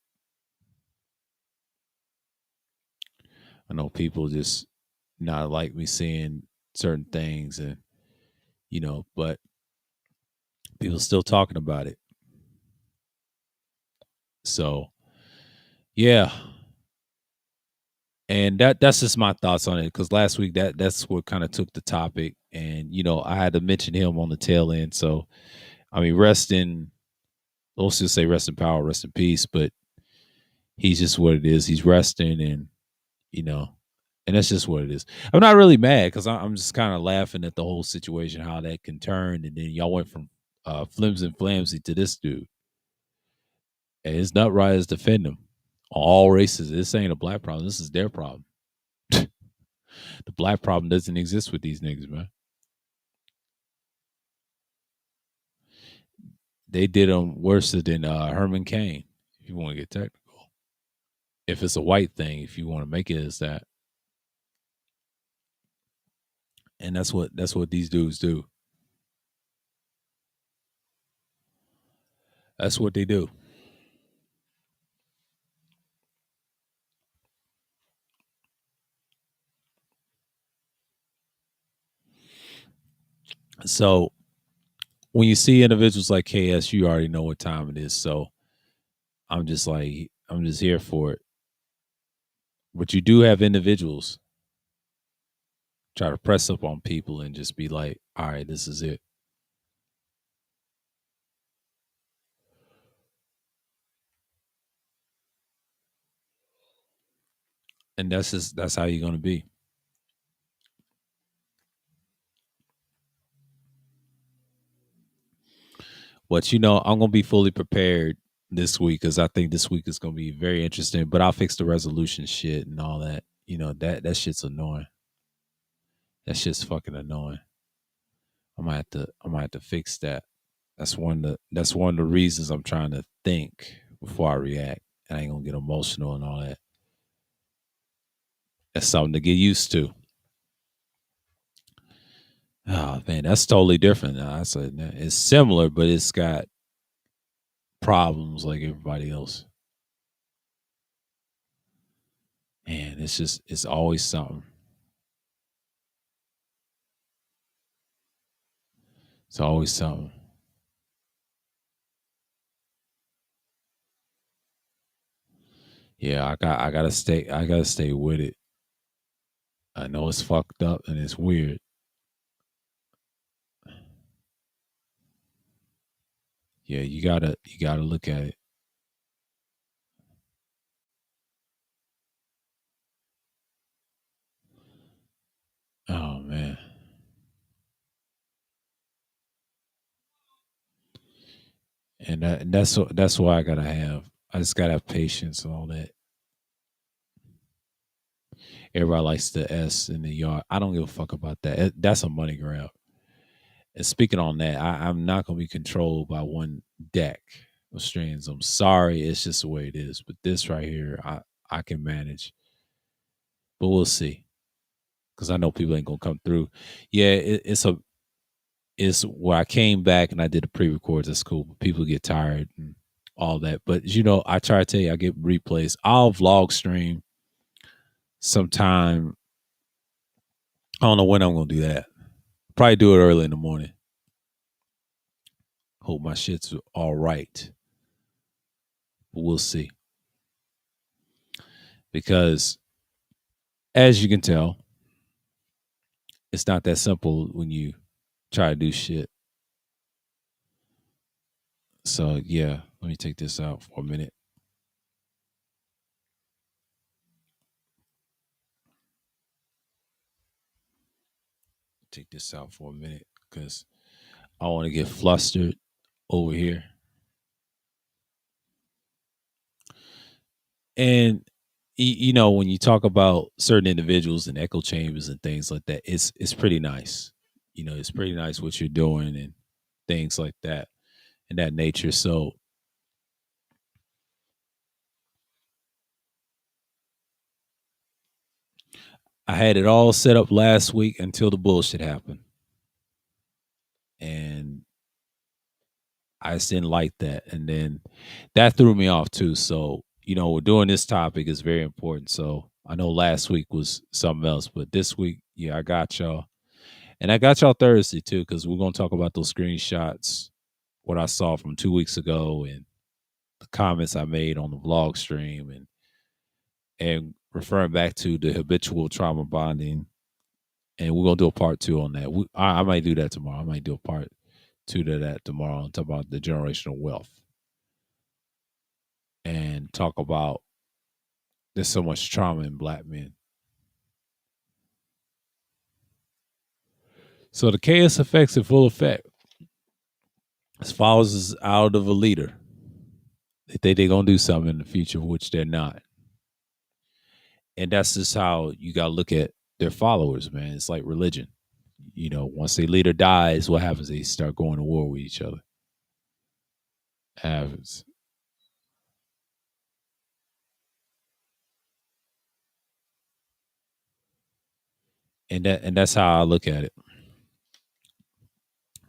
I know people just not like me saying certain things, and but people still talking about it. So yeah, and that's just my thoughts on it. Because last week that's what kind of took the topic, and I had to mention him on the tail end. So I mean, rest in. Let's just say rest in power, rest in peace. But he's just what it is. He's resting, and you know, and that's just what it is. I'm not really mad because I'm just kind of laughing at the whole situation, how that can turn, and then y'all went from flimsy and flamsy to this dude, and his nut riders defend him on all races. This ain't a black problem. This is their problem. The black problem doesn't exist with these niggas, man. They did him worse than Herman Cain. If you want to get technical, if it's a white thing, if you want to make it as that, and that's what these dudes do. That's what they do. So when you see individuals like KS, you already know what time it is. So I'm just here for it. But you do have individuals, try to press up on people and just be like, all right, this is it. And that's how you're gonna be. But I'm gonna be fully prepared this week because I think this week is gonna be very interesting. But I'll fix the resolution shit and all that. That shit's annoying. That shit's fucking annoying. I might have to fix that. That's one of the reasons I'm trying to think before I react. I ain't gonna get emotional and all that. That's something to get used to. Oh man, that's totally different. Now. I said it's similar, but it's got problems like everybody else. Man, it's always something. It's always something. Yeah, I gotta stay with it. I know it's fucked up and it's weird. Yeah, you gotta look at it. Oh man. And that's why I just gotta have patience and all that. Everybody likes the S in the yard. I don't give a fuck about that. That's a money grab. And speaking on that, I'm not gonna be controlled by one deck of strings. I'm sorry, it's just the way it is. But this right here, I can manage. But we'll see. Because I know people ain't gonna come through. Yeah, it's where I came back and I did the pre-records. That's cool. But people get tired and all that. But I try to tell you, I get replays. I'll vlog stream sometime. I don't know when I'm gonna do that. Probably do it early in the morning. Hope my shit's all right. But we'll see. Because as you can tell, it's not that simple when you try to do shit. So yeah, let me take this out for a minute. Take this out for a minute because I want to get flustered over here. And when you talk about certain individuals and echo chambers and things like that, it's pretty nice. It's pretty nice what you're doing and things like that and that nature. So I had it all set up last week until the bullshit happened. And I just didn't like that. And then that threw me off too. So, we're doing this topic is very important. So I know last week was something else, but this week, yeah, I got y'all. And I got y'all Thursday too, because we're gonna talk about those screenshots, what I saw from 2 weeks ago and the comments I made on the vlog stream and referring back to the habitual trauma bonding. And we're gonna do a part two on that. I might do that tomorrow. I might do a part two to that tomorrow and talk about the generational wealth and talk about there's so much trauma in black men. So the chaos effects in full effect. As follows is out of a leader. They think they're gonna do something in the future, which they're not. And that's just how you gotta look at their followers, man. It's like religion. Once their leader dies, what happens? They start going to war with each other. Happens. And that's how I look at it.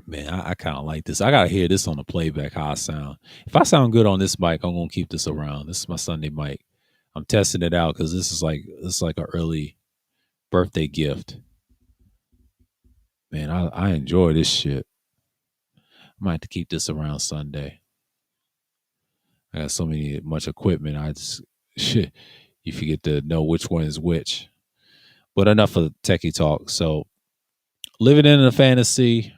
Man, I kind of like this. I gotta hear this on the playback. How I sound. If I sound good on this mic, I'm gonna keep this around. This is my Sunday mic. I'm testing it out because this is like an early birthday gift. Man, I enjoy this shit. I might have to keep this around Sunday. I got so much equipment. I just shit. You forget to know which one is which. But enough of the techie talk. So living in a fantasy,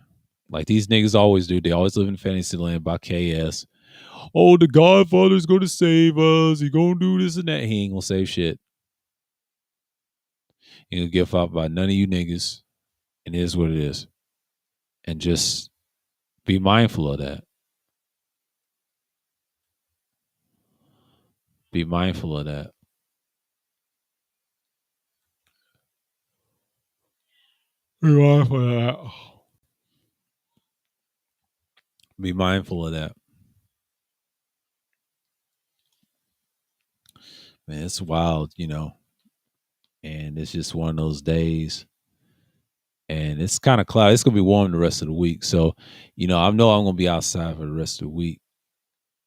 like these niggas always do. They always live in fantasy land by KS. Oh, the Godfather's gonna save us. He gonna do this and that. He ain't gonna save shit. He ain't gonna give up by none of you niggas. And it is what it is. And just be mindful of that. Be mindful of that. Be mindful of that. Be mindful of that. Man, it's wild, and it's just one of those days. And it's kind of cloudy. It's gonna be warm the rest of the week. So, I know I'm gonna be outside for the rest of the week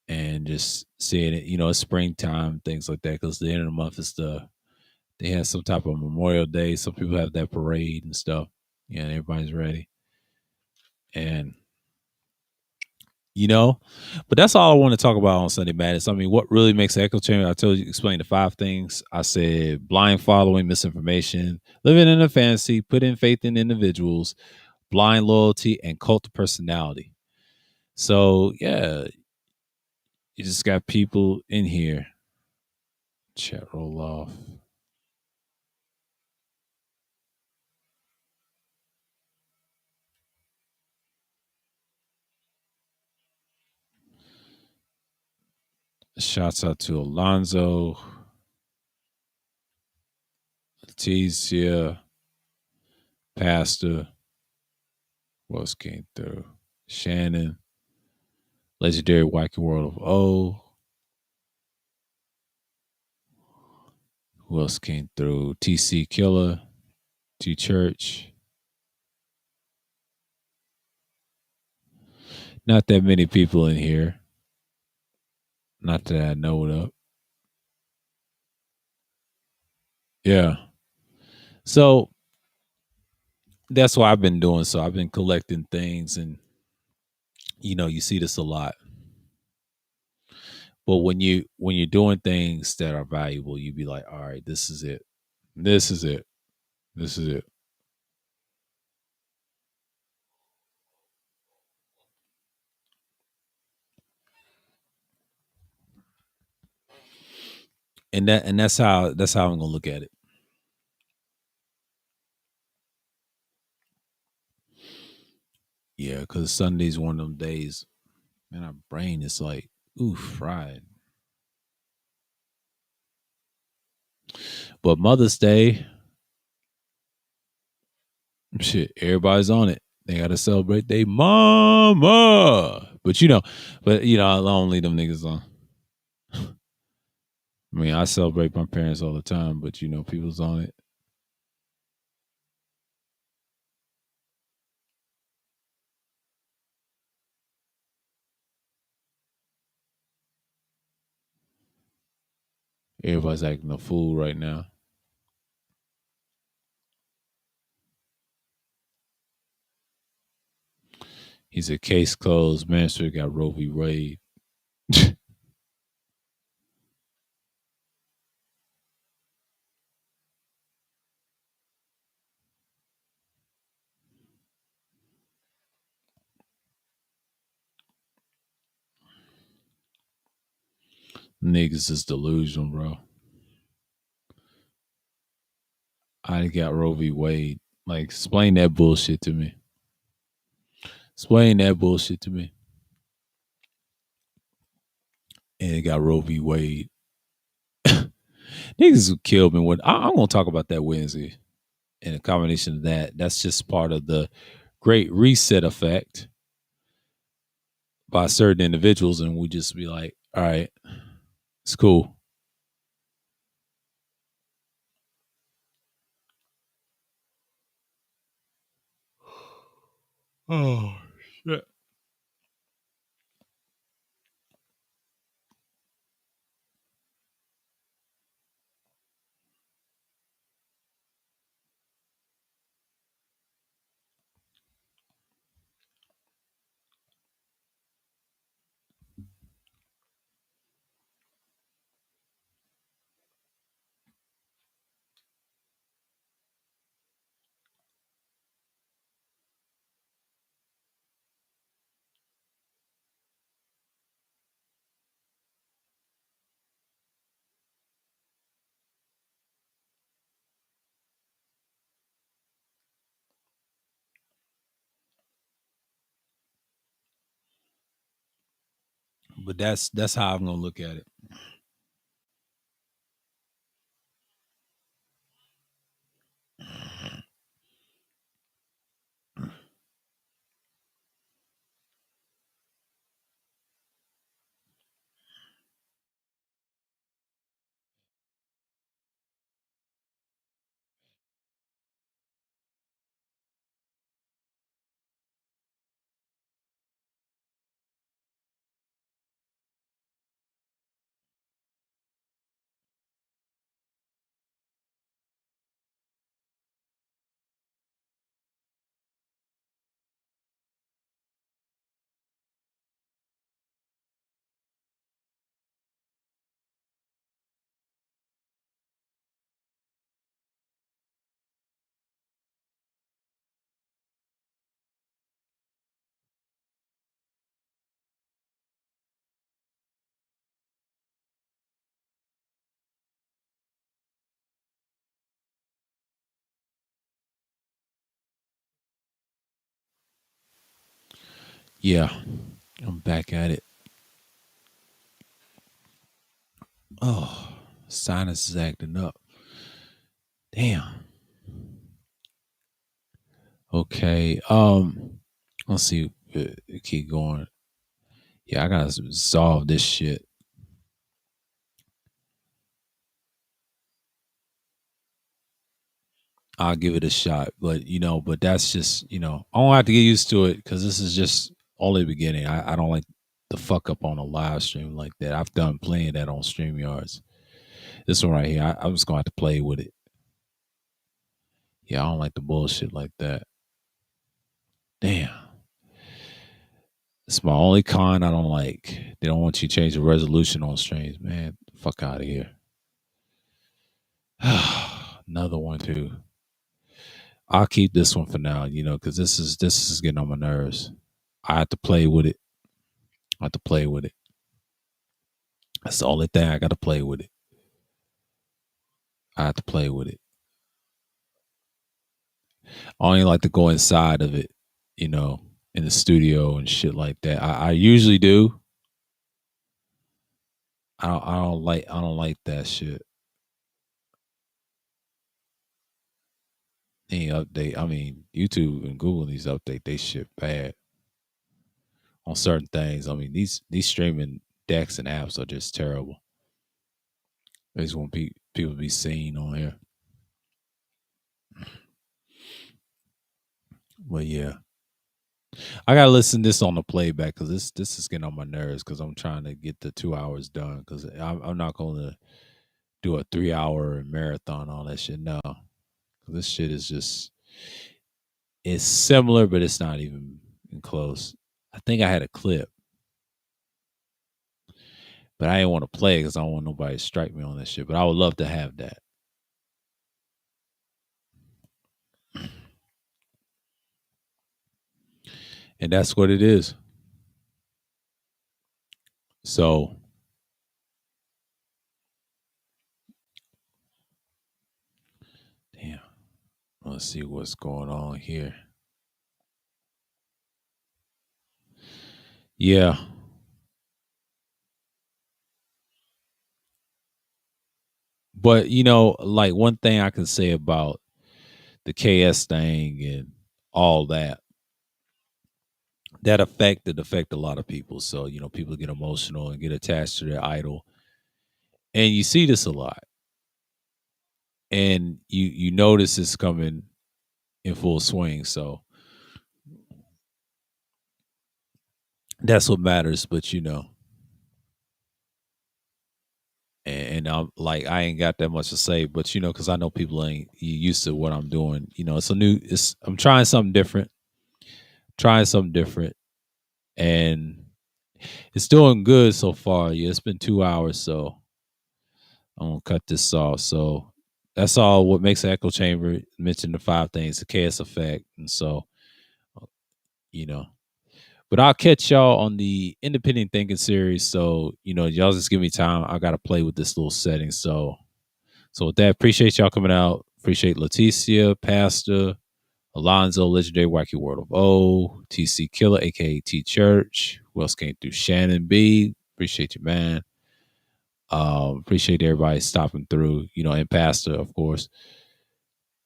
and just seeing it, it's springtime, things like that. Cause the end of the month is they have some type of Memorial Day. Some people have that parade and stuff. Yeah, and everybody's ready. And but that's all I want to talk about on Sunday Madness. I mean, what really makes an echo chamber? I told you, explain the 5 things. I said blind following, misinformation, living in a fantasy, put in faith in individuals, blind loyalty, and cult of personality. So yeah, you just got people in here. Chat roll off. Shouts out to Alonzo, Leticia, Pastor. What else came through? Shannon, legendary wacky world of O. Who else came through? TC Killer, T Church. Not that many people in here. Not that I know of. Yeah. So that's what I've been doing. So I've been collecting things, and you see this a lot. But when you're doing things that are valuable, you be like, all right, this is it. This is it. This is it. And that's how I'm gonna look at it. Yeah, because Sunday's one of them days. Man, our brain is like, ooh, fried. But Mother's Day, shit, everybody's on it. They gotta celebrate their mama. I don't leave them niggas on. I mean, I celebrate my parents all the time, but people's on it. Everybody's acting a fool right now. He's a case closed. Manchester got Roe v. Wade. Niggas is delusional, bro. I got Roe v. Wade. Like, explain that bullshit to me. Explain that bullshit to me. And it got Roe v. Wade. Niggas who killed me. I'm gonna talk about that Wednesday. And a combination of that's just part of the great reset effect by certain individuals, and we just be like, all right, it's cool. Oh shit. But that's how I'm gonna look at it. Yeah, I'm back at it. Oh, sinus is acting up. Damn. Okay. Let's see. Keep going. Yeah, I gotta solve this shit. I'll give it a shot, but but that's just I don't have to get used to it because this is just only the beginning. I don't like the fuck up on a live stream like that. I've done playing that on StreamYards. This one right here, I'm just gonna have to play with it. Yeah, I don't like the bullshit like that. Damn. It's my only con I don't like. They don't want you to change the resolution on streams, man. Fuck out of here. Another one too. I'll keep this one for now, because this is getting on my nerves. I have to play with it. I have to play with it. That's the only thing I got to play with it. I have to play with it. I only like to go inside of it, you know, in the studio and shit like that. I usually do. I don't like that shit. They update. I mean, YouTube and Google needs to update they shit bad on certain things. I mean, these streaming decks and apps are just terrible. They just want people to be seen on here. But yeah, I gotta listen to this on the playback because this is getting on my nerves because I'm trying to get the 2 hours done because I'm not gonna do a 3 hour marathon on that shit. No, 'cause this shit is just it's similar, but it's not even close. I think I had a clip, but I didn't want to play because I don't want nobody to strike me on that shit. But I would love to have that, and that's what it is. So, damn. Let's see what's going on here. Yeah, but like one thing I can say about the KS thing and all that affect a lot of people. So people get emotional and get attached to their idol, and you see this a lot, and you notice it's coming in full swing. So that's what matters. But and I'm like I ain't got that much to say, but because I know people ain't used to what I'm doing. It's I'm trying something different, and it's doing good so far. Yeah, it's been 2 hours, so I'm gonna cut this off. So that's all. What makes an echo chamber? Mention the five things, the chaos effect, and so you know. But I'll catch y'all on the independent thinking series. So y'all just give me time. I gotta play with this little setting. So with that, appreciate y'all coming out. Appreciate Leticia, Pastor, Alonzo, Legendary Wacky World of O, TC Killer, aka T Church. Who else came through? Shannon B, Appreciate you, man. Appreciate everybody stopping through, and Pastor, of course.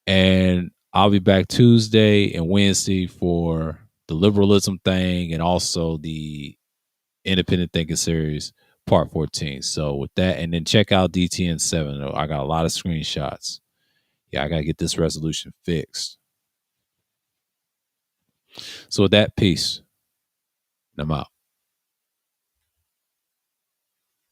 And I'll be back Tuesday and Wednesday for the liberalism thing and also the independent thinking series part 14. So with that, and then check out DTN7. I got a lot of screenshots. Yeah, I gotta get this resolution fixed. So with that, peace. I'm out.